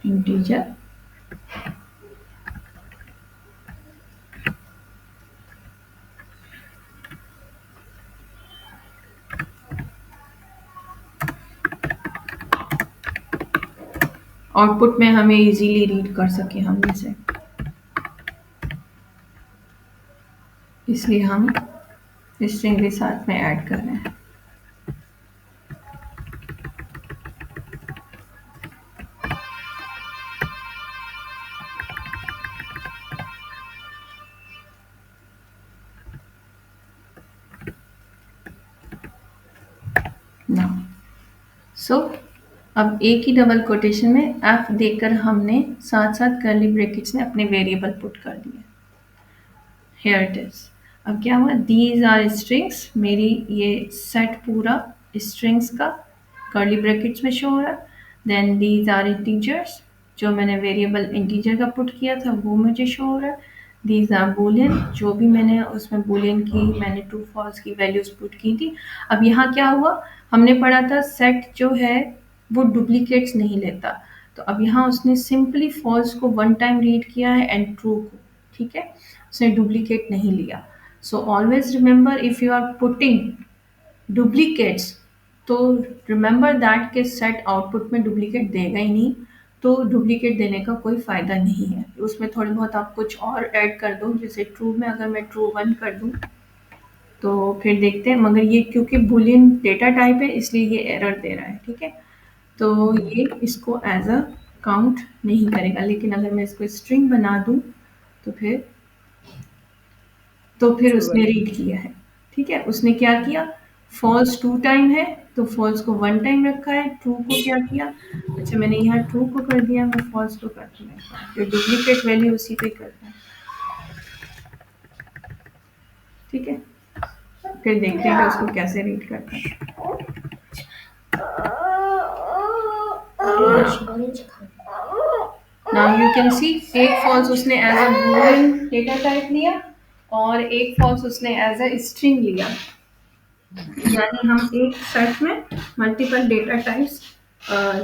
इंटीजर आउटपुट में हमें इजीली रीड कर सके हम इसे, इसलिए हम स्ट्रिंग के साथ में ऐड कर रहे हैं। नाउ सो अब एक ही डबल कोटेशन में एफ देकर हमने साथ साथ कर्ली ब्रैकेट्स में अपने वेरिएबल पुट कर दिए। Here it is. अब क्या हुआ, दीज आर स्ट्रिंग्स, मेरी ये सेट पूरा स्ट्रिंग्स का कर्ली ब्रैकेट्स में शो हो रहा है। देन दीज आर इंटीजर्स, जो मैंने वेरिएबल इंटीजर का पुट किया था वो मुझे शो हो रहा है। दीज आर बूलियन, जो भी मैंने उसमें बूलियन की मैंने ट्रू फॉल्स की वैल्यूज पुट की थी। अब यहाँ क्या हुआ, हमने पढ़ा था सेट जो है वो डुप्लीकेट्स नहीं लेता, तो अब यहाँ उसने सिंपली फॉल्स को वन टाइम रीड किया है एंड ट्रू को, ठीक है, उसने डुप्लीकेट नहीं लिया। So always remember if you are putting duplicates, तो रिमेंबर दैट के सेट आउटपुट में डुप्लीकेट देगा ही नहीं, तो डुप्लीकेट देने का कोई फ़ायदा नहीं है। उसमें थोड़ी बहुत आप कुछ और ऐड कर दो, जैसे ट्रू में अगर मैं ट्रू 1 कर दूँ तो फिर देखते हैं, मगर ये क्योंकि बूलियन डेटा टाइप है इसलिए ये एरर दे रहा है, ठीक है। तो ये इसको एज अ काउंट नहीं करेगा, लेकिन अगर मैं इसको स्ट्रिंग बना दूँ तो फिर फिर उसने वही। रीड किया है, ठीक है। उसने क्या किया, फॉल्स 2 टाइम है तो फॉल्स को 1 टाइम रखा है, ट्रू को क्या किया, अच्छा मैंने यहाँ ट्रू को कर दिया, मैं फॉल्स को कर दूँगा, जो डुप्लीकेट वैल्यू उसी पे करना है, ठीक है। फिर देखते हैं कि उसको कैसे रीड करता है। नाउ यू कैन सी एक फॉल्स उसने as a boolean data type लिया और एक फॉल्स उसने एज अ स्ट्रिंग लिया, यानी हम एक सेट में मल्टीपल डेटा टाइप्स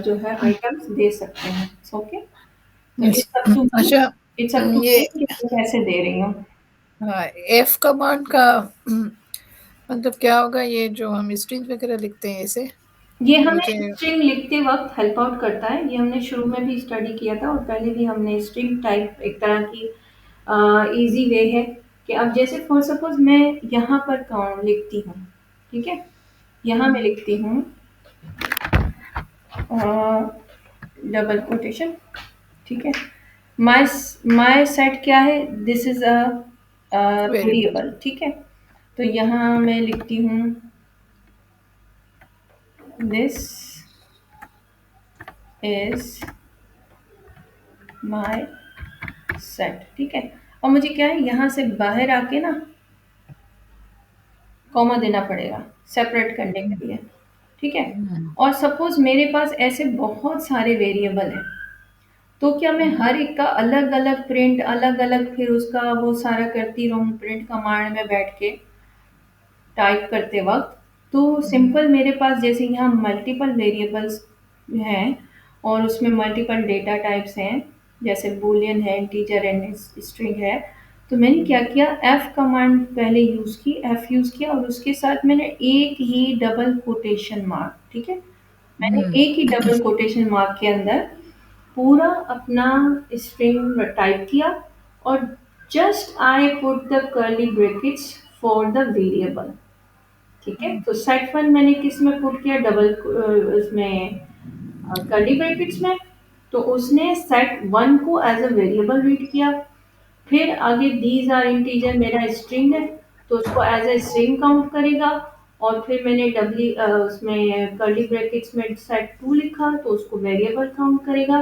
जो है आइटम्स दे सकते हैं, ओके। तो yes. It's up to me, अच्छा, इट्स अप टू ये मी कि मैं कैसे दे रही हूँ। हाँ, एफ कमांड का मतलब क्या होगा, ये जो हम स्ट्रिंग वगैरह लिखते हैं ऐसे? ये हमें मुझे स्ट्रिंग लिखते वक्त हेल्प आउट करता है, ये हमने शुरू में भी स्टडी किया था और पहले भी हमने स्ट्रिंग टाइप एक तरह की इजी वे है कि अब जैसे फॉर सपोज मैं यहाँ पर लिखती हूँ, ठीक है, यहाँ मैं लिखती हूँ डबल कोटेशन, ठीक है, माय माय सेट क्या है, this is a variable. Variable, ठीक है। तो यहाँ मैं लिखती हूँ दिस इज माय सेट, ठीक है। और मुझे क्या है, यहाँ से बाहर आके ना कॉमा देना पड़ेगा सेपरेट करने के लिए, ठीक है। और सपोज मेरे पास ऐसे बहुत सारे वेरिएबल हैं, तो क्या मैं हर एक का अलग अलग प्रिंट, अलग अलग फिर उसका वो सारा करती रहूँ प्रिंट कमांड में बैठ के टाइप करते वक्त। तो सिंपल मेरे पास जैसे यहाँ मल्टीपल वेरिएबल्स हैं और उसमें मल्टीपल डेटा टाइप्स हैं, जैसे बूलियन है, इंटीजर एंड स्ट्रिंग है, तो मैंने क्या किया, एफ कमांड पहले यूज़ की, एफ यूज़ किया और उसके साथ मैंने एक ही डबल कोटेशन मार्क, ठीक है, मैंने एक ही डबल कोटेशन मार्क के अंदर पूरा अपना स्ट्रिंग टाइप किया और just I put the curly brackets for the variable, ठीक है। तो सेट वन मैंने किस में पुट किया, डबल उसमें कर्ली ब्रैकेट्स में, तो उसने सेट वन को एज अ वेरिएबल रीड किया। फिर आगे दीज आर इंटीजर मेरा स्ट्रिंग है तो उसको एज अ स्ट्रिंग काउंट करेगा, और फिर मैंने उसमें कर्ली ब्रैकेट्स में सेट टू लिखा तो उसको वेरिएबल काउंट करेगा।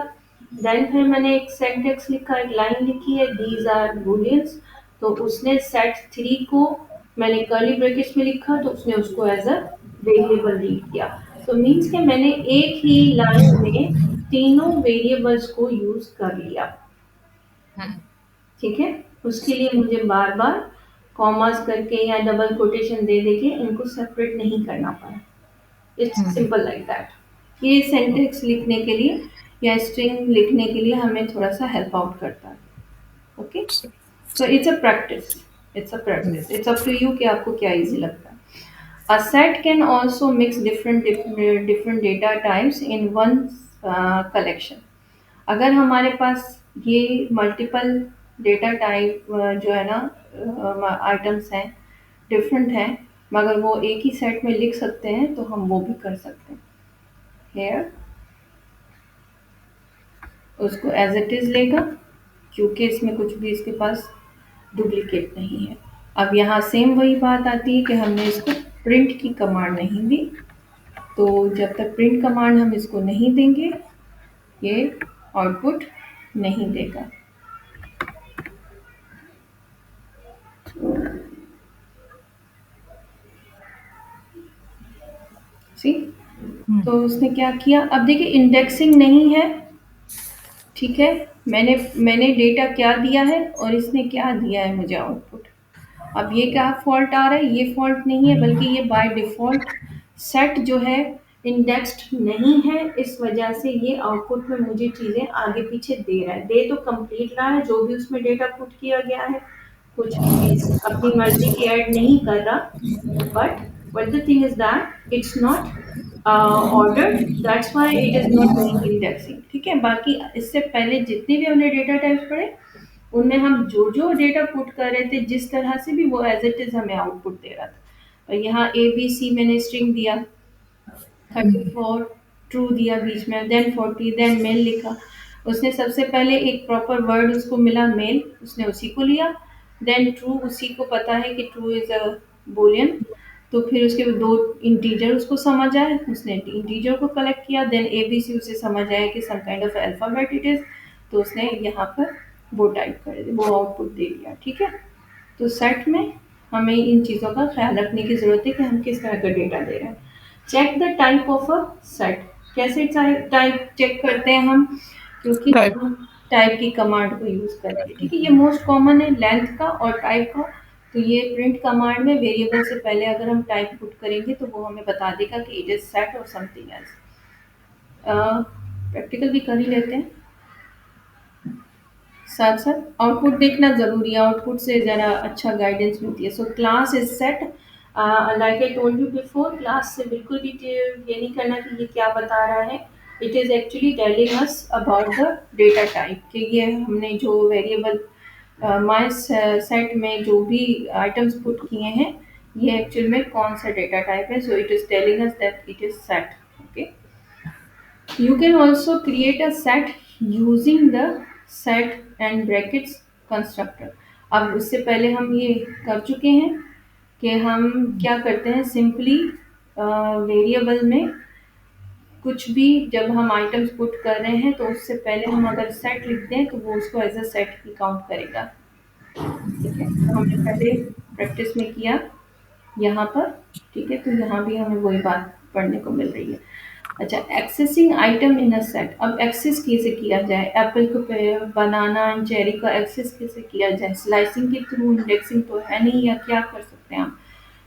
देन फिर मैंने एक सिंटैक्स लिखा, एक लाइन लिखी है दीज आर बूलियंस, तो उसने सेट थ्री को मैंने कर्ली ब्रैकेट्स में लिखा तो उसने उसको एज अ वेरिएबल रीड किया। तो मीन्स कि मैंने एक ही लाइन में तीनों वेरिएबल्स को यूज कर लिया, ठीक है। उसके लिए मुझे बार बार कॉमास करके या डबल कोटेशन दे दे के इनको सेपरेट नहीं करना पड़ा। It's simple like that. ये सेंटेक्स लिखने के लिए या स्ट्रिंग लिखने के लिए हमें थोड़ा सा हेल्प आउट करता है। Okay, so it's up to you कि आपको क्या इजी लगता है। A set can also mix different data types in one collection. अगर हमारे पास ये मल्टीपल डेटा टाइप जो है ना आइटम्स हैं, डिफरेंट हैं, मगर वो एक ही सेट में लिख सकते हैं तो हम वो भी कर सकते हैं। हेयर उसको एज इट इज़ लेगा क्योंकि इसमें कुछ भी इसके पास डुप्लीकेट नहीं है। अब यहाँ सेम वही बात आती है कि हमने इसको प्रिंट की कमांड नहीं दी, तो जब तक प्रिंट कमांड हम इसको नहीं देंगे ये आउटपुट नहीं देगा। सी, तो उसने क्या किया, अब देखिए इंडेक्सिंग नहीं है, ठीक है, मैंने डेटा क्या दिया है और इसने क्या दिया है मुझे आउटपुट। अब ये क्या फॉल्ट आ रहा है, ये फॉल्ट नहीं है बल्कि ये बाय डिफॉल्ट सेट जो है इंडेक्स्ड नहीं है, इस वजह से ये आउटपुट में मुझे चीज़ें आगे पीछे दे रहा है। दे तो कंप्लीट रहा है जो भी उसमें डेटा पुट किया गया है, कुछ भी अपनी मर्जी की ऐड नहीं कर रहा, but the thing is that it's not ordered, that's why it is not doing indexing. ठीक है, बाकी इससे पहले जितने भी हमने डेटा टाइप्स पढ़े उनमें हम जो जो डेटा पुट कर रहे थे जिस तरह से भी वो एज इट इज हमें आउटपुट दे रहा था। और यहाँ ए बी सी मैंने स्ट्रिंग दिया, 34 ट्रू दिया बीच में, देन 40, देन मेल लिखा। उसने सबसे पहले एक प्रॉपर वर्ड उसको मिला मेल, उसने उसी को लिया, देन ट्रू उसी को पता है कि ट्रू इज अ बुलियन, तो फिर उसके बाद दो इंटीजर उसको समझ आए, उसने इंटीजर को कलेक्ट किया, देन ए बी सी उसे समझ आया कि some kind of alphabet it is, तो उसने यहाँ पर वो टाइप कर दिया, वो आउटपुट दे दिया। ठीक है, तो सेट में हमें इन चीज़ों का ख्याल रखने की ज़रूरत है कि हम किस तरह का डेटा दे रहे हैं। Check the type of a set, कैसे टाइप चेक करते हैं हम, क्योंकि टाइप। हम टाइप की कमांड को यूज़ करेंगे। ठीक है, ये मोस्ट कॉमन है लेंथ का और टाइप का। तो ये प्रिंट कमांड में वेरिएबल से पहले अगर हम टाइप पुट करेंगे तो वो हमें बता देगा कि इट इज सेट और समथिंग एल्स। प्रैक्टिकल भी कर ही लेते हैं साथ साथ, आउटपुट देखना ज़रूरी है, आउटपुट से ज़रा अच्छा गाइडेंस मिलती है। So class is set, like I told you before, class से बिल्कुल भी ये नहीं करना कि ये क्या बता रहा है, it is actually telling us about the data type, कि ये हमने जो वेरिएबल माय सेट में जो भी आइटम्स पुट किए हैं ये एक्चुअल में कौन सा डेटा टाइप है। So it is telling us that it is set. Okay, you can also create a set using the set and brackets constructor। अब इससे पहले हम ये कर चुके हैं कि हम क्या करते हैं, सिंपली वेरिएबल में कुछ भी जब हम आइटम्स पुट कर रहे हैं तो उससे पहले हम अगर सेट लिखते हैं तो वो उसको एज अ सेट ही काउंट करेगा। ठीक है, तो हमने पहले प्रैक्टिस में किया यहाँ पर। ठीक है, तो यहाँ भी हमें वही बात पढ़ने को मिल रही है। अच्छा, accessing item in a set, अब एक्सेस कैसे किया जाए, एप्पल को बनाना एंड चेरी का एक्सेस कैसे किया जाए, स्लाइसिंग के थ्रू, इंडेक्सिंग तो है नहीं, या क्या कर सकते हैं हम।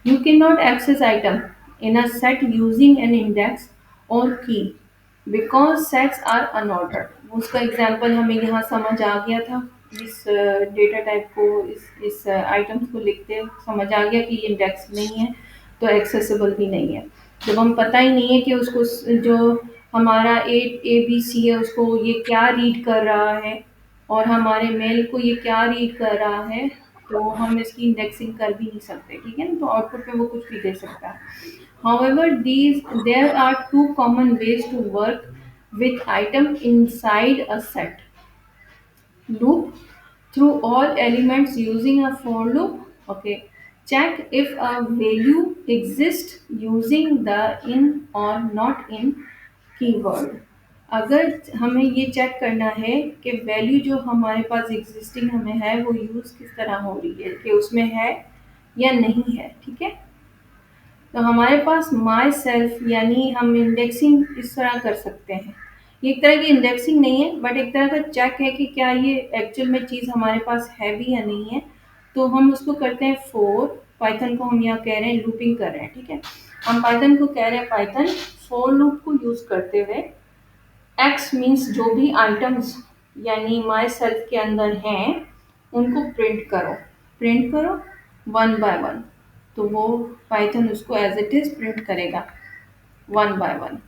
You can not access item in a set using an index और की बिकॉज सेट्स आर अनऑर्डर्ड। उसका एग्जाम्पल हमें यहाँ समझ आ गया था, इस डेटा टाइप को, इस आइटम्स को लिखते समझ आ गया कि ये इंडेक्स नहीं है तो एक्सेसिबल भी नहीं है। जब हम पता ही नहीं है कि उसको जो हमारा ए बी सी है उसको ये क्या रीड कर रहा है और हमारे मेल को ये क्या रीड कर रहा है, तो हम इसकी इंडेक्सिंग कर भी नहीं सकते। ठीक है ना, तो आउटपुट में वो कुछ भी दे सकता है। However, there are two common ways to work with item inside a set. Loop through all elements using a for loop. Okay. Check if a value exists using the in or not in keyword. अगर हमें ये चेक करना है कि वैल्यू जो हमारे पास एग्जिस्टिंग हमें है वो यूज़ किस तरह हो रही है, कि उसमें है या नहीं है। ठीक है, तो हमारे पास माई सेल्फ यानी हम इंडेक्सिंग इस तरह कर सकते हैं। ये एक तरह की इंडेक्सिंग नहीं है बट एक तरह का चेक है कि क्या ये एक्चुअल में चीज़ हमारे पास है भी या नहीं है। तो हम उसको करते हैं फोर, पाइथन को हम यहाँ कह रहे हैं लूपिंग कर रहे हैं। ठीक है, हम पाइथन को कह रहे हैं पाइथन फोर लूप को यूज़ करते हुए एक्स मीन्स जो भी आइटम्स यानी माई सेल्फ के अंदर हैं उनको प्रिंट करो। प्रिंट करो वन बाय वन। तो वो पाइथन उसको एज इट इज प्रिंट करेगा वन बाय वन।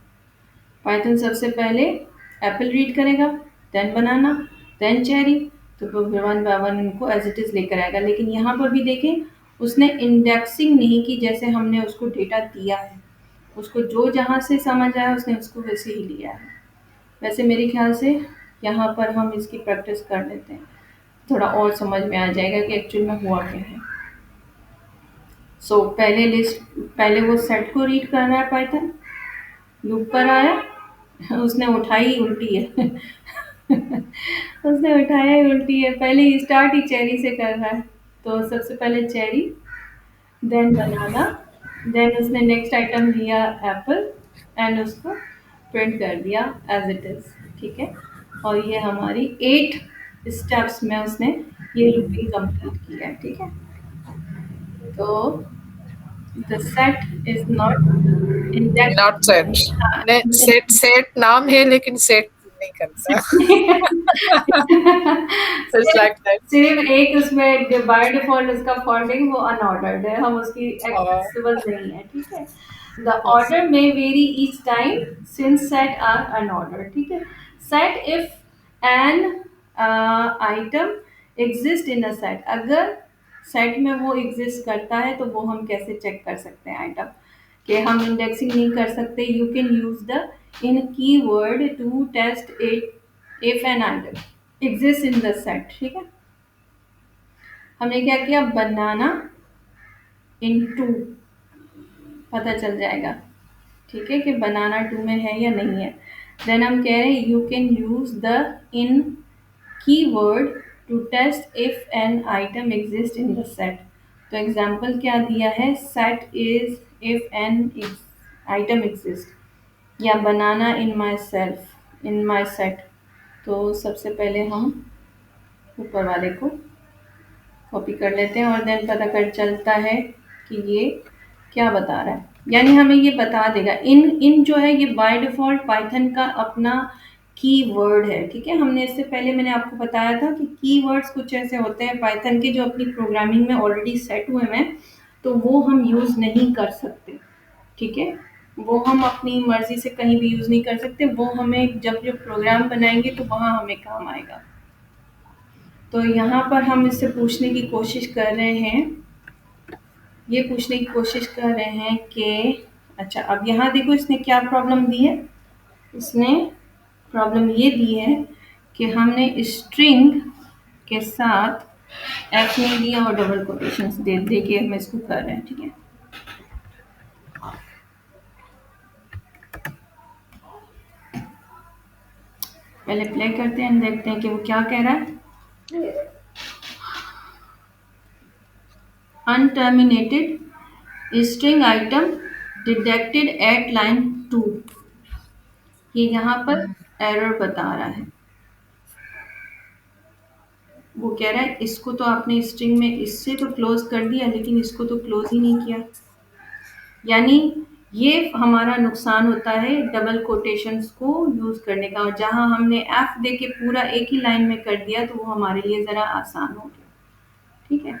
पाइथन सबसे पहले एप्पल रीड करेगा, देन बनाना, देन चेरी। तो फिर वन बाय वन इनको एज इट इज लेकर आएगा। लेकिन यहाँ पर भी देखें, उसने इंडेक्सिंग नहीं की जैसे हमने उसको डेटा दिया है। उसको जो जहाँ से समझ आया उसने उसको वैसे ही लिया है। वैसे मेरे ख्याल से यहाँ पर हम इसकी प्रैक्टिस कर लेते हैं, थोड़ा और समझ में आ जाएगा कि एक्चुअल में हुआ क्या है। पहले लिस्ट, पहले वो सेट को रीड कर रहा है पाइथन, लूप पर आया, उसने उठाई उल्टी है। उसने उठाया ही उल्टी है। पहले ही स्टार्ट ही चेरी से कर रहा है। तो सबसे पहले चेरी, देन बनाना, देन उसने नेक्स्ट आइटम लिया एप्पल एंड उसको प्रिंट कर दिया एज इट इज। ठीक है। और ये हमारी 8 स्टेप्स में उसने ये लूपिंग कंप्लीट किया है। ठीक है। तो the set is not not set. Index. हाँ। नहीं, सेट सेट नाम है लेकिन सेट नहीं करता। इट्स सिर्फ लाइक दैट। सिर्फ एक उसमें बाय डिफॉल्ट उसका फॉन्टिंग वो अनऑर्डर्ड है, हम उसकी और एक्सेसिबल नहीं है। ठीक है। The yes. ऑर्डर में very each time since set are unordered. ठीक है। Set if an item exist in a set, अगर सेट में वो एग्जिस्ट करता है तो वो हम कैसे चेक कर सकते हैं आइटम कि हम इंडेक्सिंग नहीं कर सकते। You can use the in keyword to test it if an item exist in the set. ठीक है। हमने क्या किया, बनाना इन टू पता चल जाएगा। ठीक है कि बनाना टू में है या नहीं है। देन हम कह रहे हैं you can use the in keyword to test if an item exist in the set. तो एग्जाम्पल क्या दिया है, set is if an item exist या banana in my self in my set. तो सबसे पहले हम ऊपर वाले को कॉपी कर लेते हैं और देन पता कर चलता है कि ये क्या बता रहा है। यानी हमें ये बता देगा इन इन जो है ये बाय डिफ़ॉल्ट पाइथन का अपना कीवर्ड है। ठीक है। हमने इससे पहले मैंने आपको बताया था कि कीवर्ड्स कुछ ऐसे होते हैं पाइथन के जो अपनी प्रोग्रामिंग में ऑलरेडी सेट हुए हैं, तो वो हम यूज़ नहीं कर सकते। ठीक है। वो हम अपनी मर्ज़ी से कहीं भी यूज़ नहीं कर सकते। वो हमें जब जब प्रोग्राम बनाएँगे तो वहाँ हमें काम आएगा। तो यहाँ पर हम इससे पूछने की कोशिश कर रहे हैं, ये पूछने की कोशिश कर रहे हैं कि अच्छा अब यहाँ देखो इसने क्या प्रॉब्लम दी है। इसने प्रॉब्लम ये दी है कि हमने स्ट्रिंग के साथ एफ नहीं दिया और डबल कोटेशंस दे दे के हम इसको कर रहे हैं। ठीक है। पहले प्ले करते हैं, देखते हैं कि वो क्या कह रहा है। Unterminated string item detected at line 2, ये यहाँ पर एरर बता रहा है। वो कह रहा है इसको तो आपने स्ट्रिंग में इससे तो क्लोज कर दिया लेकिन इसको तो क्लोज ही नहीं किया। यानी ये हमारा नुकसान होता है डबल कोटेशंस को यूज करने का। और जहां हमने एफ दे के पूरा एक ही लाइन में कर दिया तो वो हमारे लिए जरा आसान हो गया। ठीक है।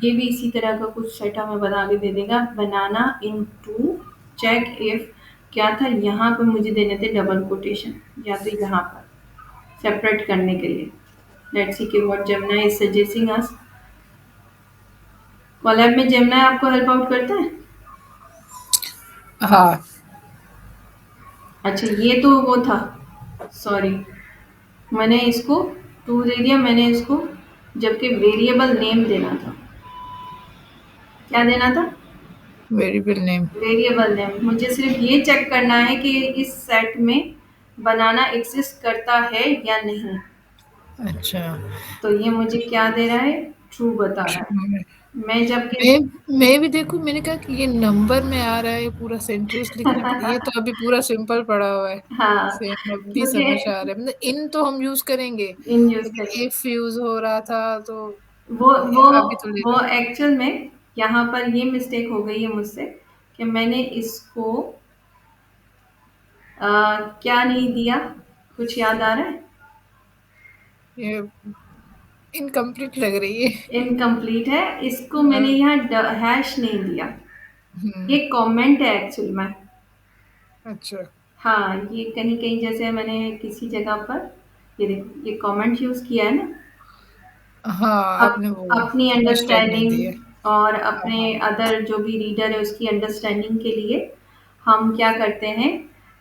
ये भी इसी तरह का कुछ सेट हमें बना के दे देगा। बनाना इन टू चेक इफ क्या था, यहाँ पर मुझे देने थे डबल कोटेशन या तो यहाँ पर सेपरेट करने के लिए। लेट्स सी कि what Gemini is suggesting us. Colab में जेमिनी आपको हेल्प आउट करता है। हाँ। अच्छा ये तो वो था, सॉरी मैंने इसको टू दे दिया। मैंने इसको जबकि वेरिएबल नेम देना था। क्या देना था, वेरिएबल नेम। Variable name. मुझे सिर्फ ये चेक करना है कि इस सेट में बनाना एग्जिस्ट करता है या नहीं। अच्छा। तो ये मुझे क्या दे रहा है, ट्रू बता रहा है। मैं जबकि मैं भी देखूँ, मैंने कहा कि ये नंबर में आ रहा है, पूरा सेंटेंस लिखना ये तो अभी पूरा सिंपल पड़ा हुआ है। हाँ सेम अभी मुझे समझ आ रहा है, मतलब इन तो हम यूज करेंगे इन यूज लेकिन करें। इफ यूज हो रहा था तो वो वो अभी थोड़ी। वो एक्चुअल में यहाँ पर ये मिस्टेक हो गई है मुझसे कि मैंने इसको क्या नहीं दिया, कुछ याद आ रहा है? ये इनकम्प्लीट लग रही है। इनकम्प्लीट है। इसको मैंने हाँ। यहाँ हैश नहीं दिया। हम्म। ये कमेंट है एक्चुअल में। अच्छा। हाँ, ये कहीं कहीं जैसे मैंने किसी जगह पर, ये देखो ये कमेंट यूज किया है ना। हाँ, अप, आपने वो अपनी हैशटैग नहीं दिए। अंडरस्टैंडिंग और हाँ अपने हाँ। अदर जो भी रीडर है उसकी अंडरस्टैंडिंग के लिए हम क्या करते हैं,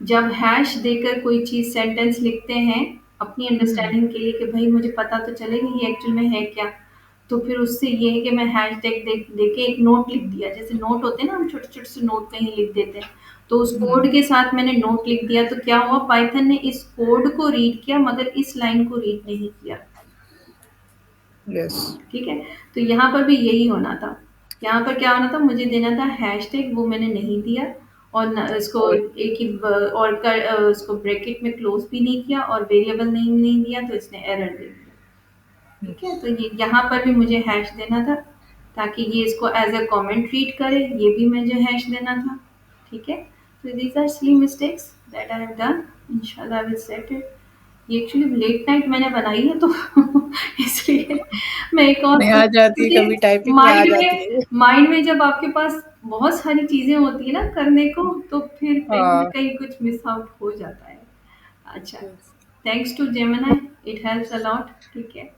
जब हैश देकर कोई चीज़ सेंटेंस लिखते हैं अपनी हम्म। अंडरस्टैंडिंग के लिए कि भाई मुझे पता तो चलेगा ये एक्चुअल में है क्या। तो फिर उससे ये है कि मैं हैश टैग देके एक नोट लिख दिया, जैसे नोट होते हैं ना, हम छोटे छोटे से नोट कहीं लिख देते हैं। तो उस कोड हम्म। के साथ मैंने नोट लिख दिया, तो क्या हुआ, पाइथन ने इस कोड को रीड किया मगर इस लाइन को रीड नहीं किया। यस। ठीक है। तो यहाँ पर भी यही होना था। यहाँ पर क्या होना था, मुझे देना था हैशटैग, वो मैंने नहीं दिया। और इसको और एक ही और उसको ब्रैकेट में क्लोज भी नहीं किया और वेरिएबल नेम नहीं दिया, तो इसने एरर दे दिया। ठीक है, तो ये यहाँ पर भी मुझे हैश देना था ताकि ये इसको एज अ कमेंट रीड करे, ये भी मुझे हैश देना था। ठीक है। तो these are silly mistakes that I have done. इंशाल्लाह आई विल सेट इट। ये एक्चुअली लेट नाइट मैंने बनाई है, तो इसलिए मैं एक और नहीं आ जाती है, क्योंकि कभी टाइपिंग में आ जाती है। माइंड में जब आपके पास बहुत सारी चीजें होती है ना करने को, तो फिर कहीं ना हाँ। कहीं कुछ मिस आउट हो जाता है। अच्छा, yes। Thanks to Gemini, it helps a lot. ठीक है।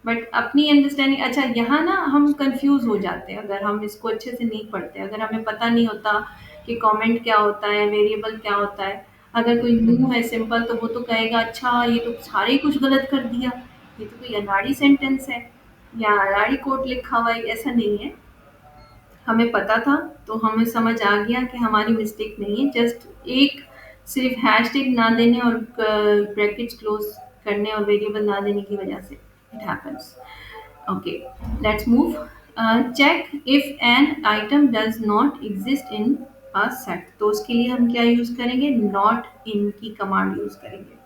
बट अपनी अंडरस्टैंडिंग, अच्छा यहाँ ना हम कंफ्यूज हो जाते हैं अगर हम इसको अच्छे से नहीं पढ़ते, अगर हमें पता नहीं होता कि कमेंट क्या होता है, वेरिएबल क्या होता है। अगर कोई न्यू हम्म। है सिंपल, तो वो तो कहेगा अच्छा ये तो सारे ही कुछ गलत कर दिया, ये तो कोई अनाड़ी सेंटेंस है या अनाड़ी कोड लिखा हुआ है। ऐसा नहीं है, हमें पता था, तो हमें समझ आ गया कि हमारी मिस्टेक नहीं है। जस्ट एक सिर्फ हैशटैग ना देने और ब्रैकेट्स क्लोज करने और वेरिएबल ना देने की वजह से it happens. Okay, let's move. Check if an item does not exist in a set, तो उसके लिए हम क्या यूज करेंगे, नॉट इन की कमांड यूज करेंगे।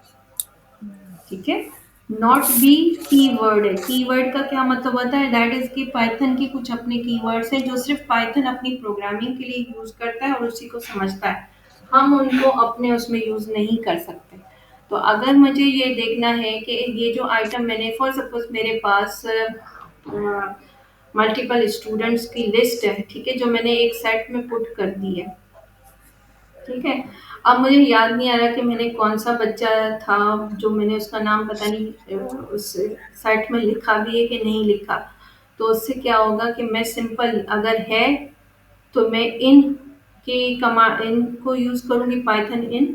ठीक है। नॉट भी कीवर्ड है। कीवर्ड का क्या मतलब होता है, दैट इज कि पाइथन के कुछ अपने कीवर्ड्स हैं जो सिर्फ पाइथन अपनी प्रोग्रामिंग के लिए यूज करता है और उसी को समझता है। हम उनको अपने उसमें यूज नहीं कर सकते। तो अगर मुझे ये देखना है कि ये जो आइटम मैंने, फॉर सपोज मेरे पास मल्टीपल स्टूडेंट्स की लिस्ट है, ठीक है, जो मैंने एक सेट में पुट कर दी है। ठीक है। अब मुझे याद नहीं आ रहा कि मैंने कौन सा बच्चा था जो मैंने उसका नाम पता नहीं उस साइट में लिखा भी है कि नहीं लिखा। तो उससे क्या होगा कि मैं सिंपल, अगर है तो मैं इन की कमांड, इन को यूज करूंगी, पाइथन इन।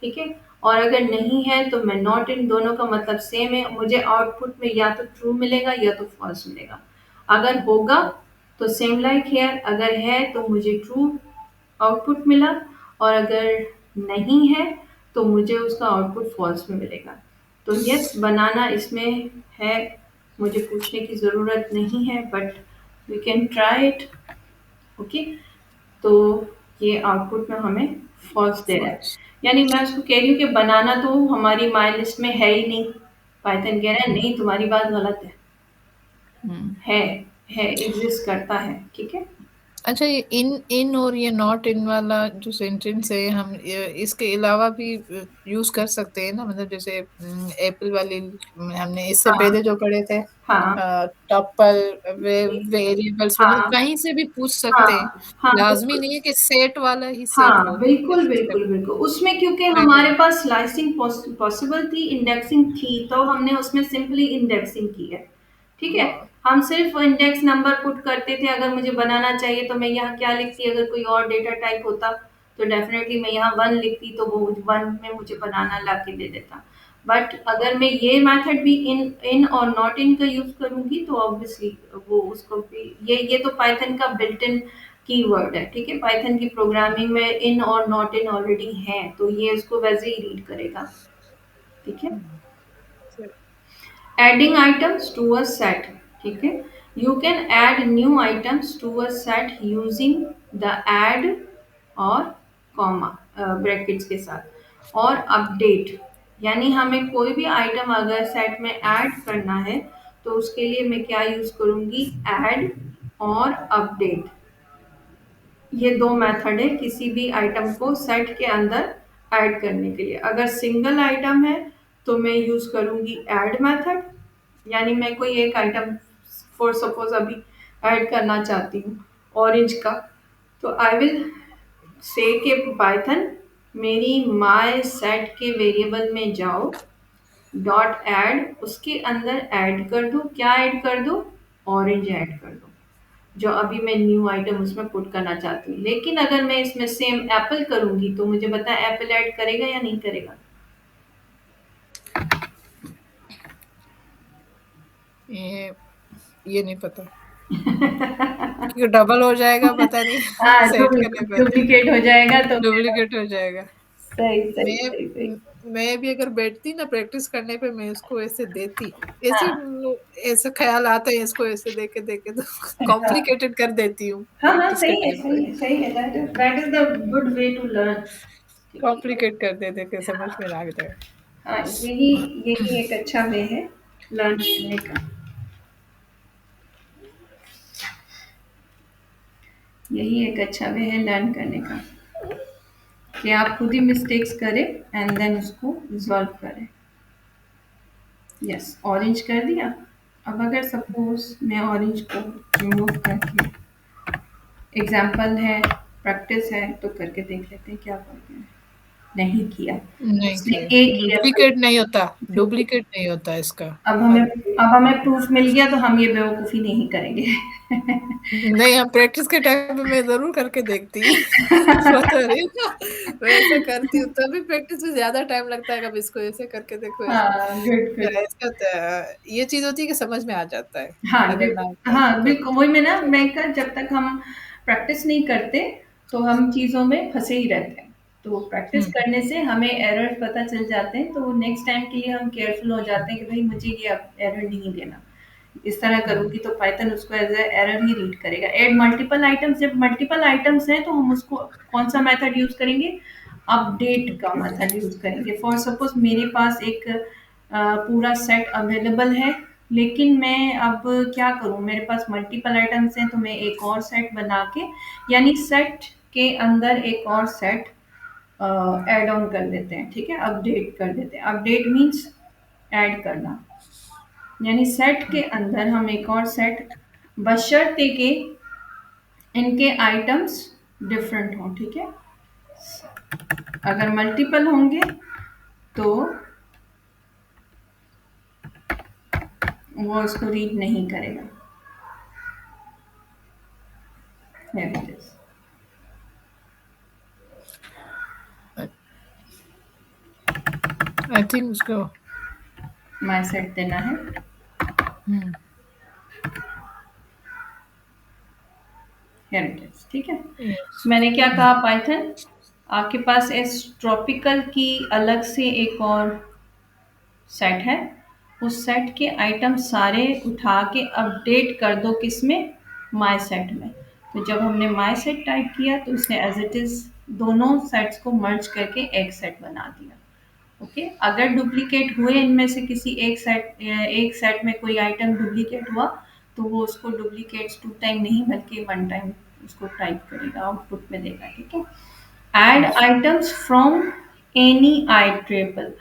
ठीक है। और अगर नहीं है तो मैं नॉट इन, दोनों का मतलब सेम है, मुझे आउटपुट में या तो ट्रू मिलेगा या तो फॉल्स मिलेगा। अगर होगा तो सेम लाइक हेयर, अगर है तो मुझे ट्रू आउटपुट मिला, और अगर नहीं है तो मुझे उसका आउटपुट फॉल्स में मिलेगा। तो यस, बनाना इसमें है, मुझे पूछने की ज़रूरत नहीं है, but we can try it. Okay. तो ये आउटपुट में हमें फॉल्स दे रहा है, फॉल्स। यानी मैं उसको कह रही हूँ कि बनाना तो हमारी माई लिस्ट में है ही नहीं। पाइथन कह रहा है नहीं, तुम्हारी बात गलत हम्म। है है एग्जिस्ट करता है। ठीक है। अच्छा, ये इन इन और ये नॉट इन वाला जो सेंटेंस है, हम इसके अलावा भी यूज कर सकते हैं ना, मतलब जैसे एप्पल वाली हमने इससे हाँ पहले जो पढ़े थे, हाँ टपल, वेरिएबल्स, मतलब हाँ कहीं से भी पूछ सकते हैं। हाँ हाँ लाजमी बिल्कुल। नहीं है कि सेट वाला ही सेट हाँ हो, बिल्कुल जैसे बिल्कुल बिल्कुल, उसमें क्योंकि पहले। हमारे पास स्लाइसिंग पॉसिबल थी, इंडेक्सिंग थी, तो हमने उसमें सिंपली इंडेक्सिंग की है। ठीक है। हाँ। हम सिर्फ इंडेक्स नंबर पुट करते थे, अगर मुझे बनाना चाहिए तो मैं यहाँ क्या लिखती, अगर कोई और डेटा टाइप होता तो डेफिनेटली मैं यहाँ वन लिखती, तो वो वन में मुझे बनाना ला के दे देता। बट अगर मैं ये मेथड भी इन इन और नॉट इन का यूज करूंगी तो ऑब्वियसली वो उसको भी, ये तो पाइथन का बिल्ट इन कीवर्ड है। ठीक है। पाइथन की प्रोग्रामिंग में इन और नॉट इन ऑलरेडी है, तो ये उसको वैसे ही रीड करेगा। ठीक है। हम्म। सही। Adding items to a set. ठीक है। You can add new items to a set using the add और कॉमा ब्रैकेट्स के साथ, और अपडेट, यानी हमें कोई भी आइटम अगर सेट में ऐड करना है तो उसके लिए मैं क्या यूज करूंगी, ऐड और अपडेट। ये दो मेथड है किसी भी आइटम को सेट के अंदर ऐड करने के लिए। अगर सिंगल आइटम है तो मैं यूज़ करूँगी ऐड मेथड, यानी मैं कोई एक आइटम फॉर सपोज़ अभी ऐड करना चाहती हूँ ऑरेंज का, तो आई विल से कि पाइथन मेरी माय सेट के वेरिएबल में जाओ, डॉट ऐड, उसके अंदर ऐड कर दो, क्या ऐड कर दो, ऑरेंज ऐड कर दो, जो अभी मैं न्यू आइटम उसमें पुट करना चाहती हूँ। लेकिन अगर मैं इसमें सेम एप्पल करूंगी तो मुझे बता एप्पल ऐड करेगा या नहीं करेगा? ये ये नहीं पता, क्योंकि डबल हो जाएगा पता नहीं हाँ, सेट करने पे डुप्लीकेट हो जाएगा तो फिर डुप्लीकेट हो जाएगा। सही सही मैं सही सही। मैं भी अगर बैठती ना प्रैक्टिस करने पे, मैं इसको ऐसे देती, ऐसे हाँ ऐसे ख्याल आता है इसको ऐसे देखे देखे तो हाँ कॉम्प्लिकेटेड कर देती हूँ हाँ हाँ, प्रैक्टिस के सही है टाइम पे, सही है सही है, that is the good way to learn. Complicate कर देते कि समझ में ना आ जाए। हाँ, यही यही एक अच्छा वे है लर्न करने का। यही एक अच्छा वे है लर्न करने का कि आप खुद ही मिस्टेक्स करें एंड देन उसको रिजॉल्व करें। यस, ऑरेंज कर दिया। अब अगर सपोज मैं ऑरेंज को रिमूव करके, एग्जाम्पल है, प्रैक्टिस है, तो करके देख लेते हैं क्या करते हैं। नहीं किया, नहीं उसने किया, एक ही रेफर। डुप्लीकेट नहीं होता, जो डुप्लीकेट नहीं होता इसका। अब हमें अब अब हमें प्रूफ मिल गया तो हम ये बेवकूफ़ी नहीं करेंगे। नहीं, हम प्रैक्टिस के टाइम पे मैं ज़रूर करके देखती बता रही हूँ ना, मैं ऐसा करती हूँ, तभी प्रैक्टिस में ज़्यादा टाइम लगता है, कब इसको ऐसे करके देखो, ऐसे हाँ, गुड गुड। क्या इसका ये चीज़ होती है कि समझ में आ जाता है, हाँ, अगर ना हाँ, कर बिल्कुल वही मैं ना, मैं कहा जब तक हम प्रैक्टिस नहीं करते तो हम चीज़ों में फँसे ही रहते हैं। तो प्रैक्टिस हुँ, करने से हमें एरर पता चल जाते हैं, तो नेक्स्ट टाइम के लिए हम केयरफुल हो जाते हैं कि भाई मुझे ये अब एरर नहीं देना। इस तरह हुँ, करूँगी तो पाइथन उसको as a error he read करेगा। ऐड मल्टीपल आइटम्स, जब मल्टीपल आइटम्स हैं तो हम उसको कौन-सा मेथड यूज़ करेंगे? अपडेट का ओके, मेथड यूज़ करेंगे। फॉर सपोज़ मेरे पास एक पूरा सेट अवेलेबल है, लेकिन मैं अब क्या करूँ, मेरे पास मल्टीपल आइटम्स हैं तो मैं एक और सेट बना के, यानी सेट के अंदर एक और सेट ऐड ऑन कर देते हैं, ठीक है? अपडेट कर देते हैं। अपडेट मीन्स ऐड करना, यानी सेट के अंदर हम एक और सेट, बशर्ते कि इनके आइटम्स डिफरेंट हों, ठीक है? अगर मल्टीपल होंगे तो वो इसको रीड नहीं करेगा। Here it is. I think उसको माय सेट देना है। हुँ, Here it is, ठीक है? यस, मैंने क्या हुँ, कहा, पाइथन आपके पास इस ट्रॉपिकल की अलग से एक और सेट है, उस सेट के आइटम सारे उठा के अपडेट कर दो किसमें, माय सेट में। तो जब हमने माय सेट टाइप किया तो उसने एज इट इज दोनों सेट्स को मर्ज करके एक सेट बना दिया। ओके, अगर डुप्लीकेट हुए इनमें से किसी एक सेट में कोई आइटम डुप्लीकेट हुआ तो वो उसको डुप्लीकेट्स टू टाइम नहीं बल्कि वन टाइम उसको टाइप करेगा, आउटपुट में देगा, ठीक है? Add yes, items from any iterable।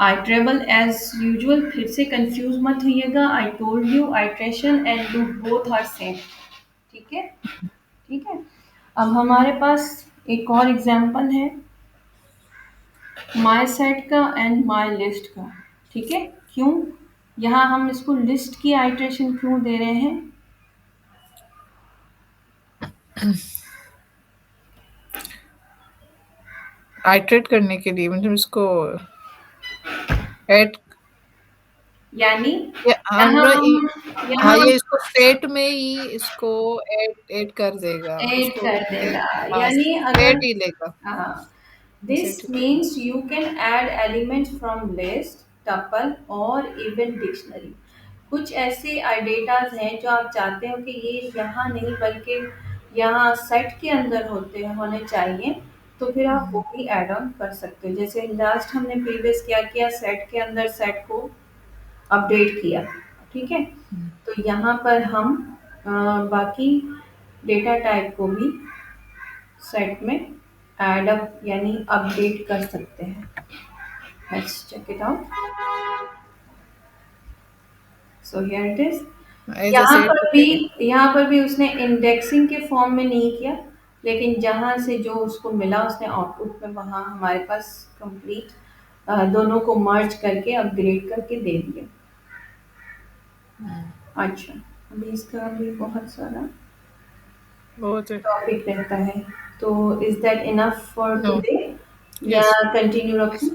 iterable as usual, फिर से कंफ्यूज मत होइएगा। I told you iteration and do both are same, ठीक है? ठीक है, अब हमारे पास एक और एग्जांपल है माय सेट का एंड माय लिस्ट का, ठीक है? क्यों यहाँ हम इसको लिस्ट की आइट्रेशन क्यों दे रहे हैं? आइटरेट करने के लिए मतलब इसको ऐड यानी ये हम यहाँ लोग हम हाँ, यहाँ ये इसको सेट में ही इसको ऐड ऐड कर देगा, ऐड उसको कर ए देगा, हाँ, यानी अगर, सेट ही लेगा, हाँ, this सेट ही लेगा। means you can add elements from list, tuple और even dictionary। कुछ ऐसे डेटाज हैं जो आप चाहते हो कि ये यहाँ नहीं बल्कि यहाँ सेट के अंदर होने चाहिए, तो फिर आप वो हुँ, भी ऐड ऑन कर सकते हो। जैसे लास्ट हमने प्रीवियस क्या किया, सेट के अंदर सेट को अपडेट किया, ठीक है? हुँ, तो यहाँ पर हम बाकी डेटा टाइप को भी सेट में ऐड अप यानी अपडेट कर सकते हैं। Let's check it out. So here it is. As a set okay. यहाँ पर भी उसने इंडेक्सिंग के फॉर्म में नहीं किया, लेकिन जहाँ से जो उसको मिला उसने आउटपुट में वहाँ हमारे पास कंप्लीट दोनों को मर्ज करके अपग्रेड करके दे दिया। हुँ, अच्छा, अभी इसका भी बहुत सारा बहुत है। टॉपिक रहता है, तो is that enough for no, today या यस, कंटिन्यू रखूं?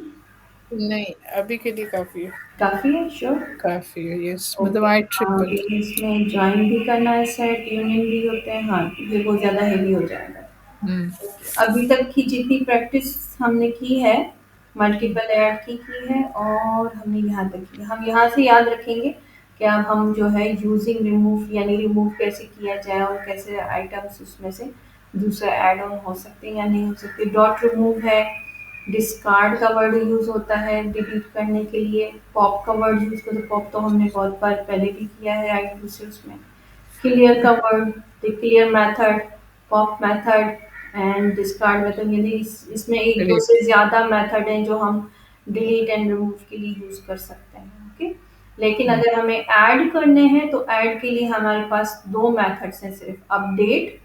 नहीं, अभी के लिए काफ़ी है, काफी है, श्योर। काफ़ी है, यस, मतलब ओके, आई आगे ट्रिपल। इसमें ज्वाइन भी करना है, सेट यूनियन भी होते हैं, हाँ ये बहुत ज्यादा हेवी हो जाएगा। हुँ, अभी तक की जितनी प्रैक्टिस हमने की है, मल्टीपल ऐड की है, और हमने यहाँ तक की, हम यहाँ से याद रखेंगे कि अब हम जो है यूजिंग रिमूव, यानी रिमूव कैसे किया जाए और कैसे आइटम्स उसमें से दूसरा ऐड ऑन हो सकते हैं या नहीं हो सकते। डॉट रिमूव है, डिस्कार्ड का वर्ड यूज होता है डिलीट करने के लिए, पॉप का वर्ड यूज करते, पॉप तो हमने बहुत बार पहले भी किया है आई दूसरे उसमें। क्लियर का word, the clear method, pop method and discard method, यानी इसमें एक दो ग्रेट, से ज़्यादा मेथड हैं जो हम डिलीट एंड रिमूव के लिए यूज़ कर सकते हैं। ओके, लेकिन हुँ, अगर हमें ऐड करने हैं तो ऐड के लिए हमारे पास दो मेथड्स हैं सिर्फ, update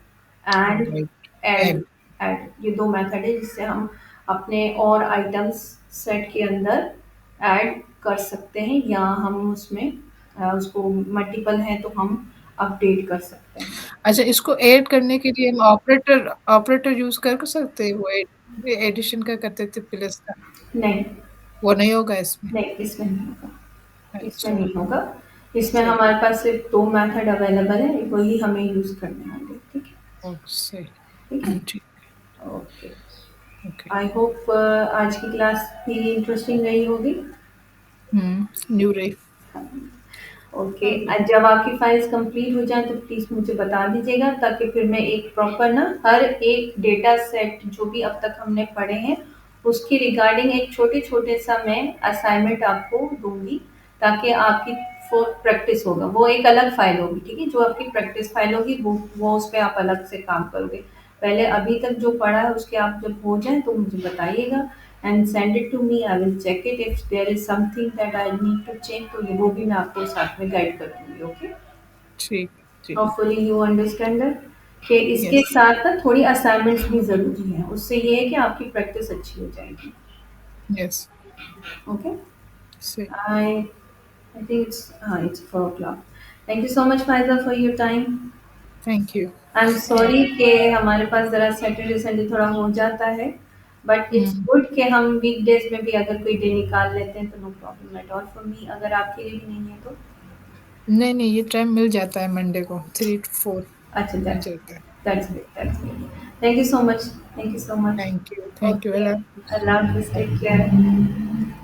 and update, add. Add, add, ये दो मेथड है जिससे हम अपने और आइटम्स सेट के अंदर ऐड कर सकते हैं, या हम उसमें उसको मल्टीपल है तो हम अपडेट कर सकते हैं। अच्छा, इसको ऐड करने के लिए हम ऑपरेटर यूज़ कर सकते हैं, वो एडिशन का करते थे प्लस का, नहीं, वो नहीं होगा इसमें? नहीं इसमें नहीं होगा, इसमें अच्छा, नहीं होगा। इसमें सही, हमारे पास सिर्फ दो मेथड अवेलेबल है, वही हमें यूज़ करने होंगे। ठीक है, ओह, सही, ठीक है। ठीक, ओके, ओके, आई होप आज की क्लास भी इंटरेस्टिंग रही होगी। न्यू रे, ओके, जब आपकी फाइल्स कंप्लीट हो जाए तो प्लीज़ मुझे बता दीजिएगा, ताकि फिर मैं एक प्रॉपर ना हर एक डेटा सेट जो भी अब तक हमने पढ़े हैं उसकी रिगार्डिंग एक छोटे छोटे सा मैं असाइनमेंट आपको दूंगी, ताकि आपकी प्रैक्टिस होगा, वो एक अलग फाइल होगी। ठीक है, जो आपकी प्रैक्टिस फाइल होगी वो उस पर आप अलग से काम करोगे। पहले अभी तक जो पढ़ा है उसके आप जब हो जाए तो मुझे बताइएगा and send it to me, I will check it, if there is something that I need to check तो ये वो भी मैं आपको साथ में गाइड कर दूंगी। ओके, ठीक, ठीक, होपफुली यू अंडरस्टैंड दैट, कि इसके यस, साथ ना थोड़ी असाइनमेंट्स भी ज़रूरी हैं, उससे ये है कि आपकी प्रैक्टिस अच्छी हो जाएगी। यस, ओके, सही, आई आई थिंक इट्स, हाँ it's 4 o'clock। Thank you so much फायदा for your time. Thank you, I am thank sorry कि हमारे पास ज़रा सैटरडे संडे थोड़ा हो जाता है, बट इट्स हुँ, गुड कि हम वीकडेज में भी अगर कोई डे निकाल लेते हैं तो no problem at all for me, अगर आपके लिए भी नहीं है तो। नहीं, नहीं, ये टाइम मिल जाता है मंडे को 3 टू 4 अच्छा, मिल जाता है। That's great, that's great. Thank you so much, thank you so much. Thank you, okay, अल्लाह हाफ़िज़। अल्लाह हाफिज़, टेक केयर।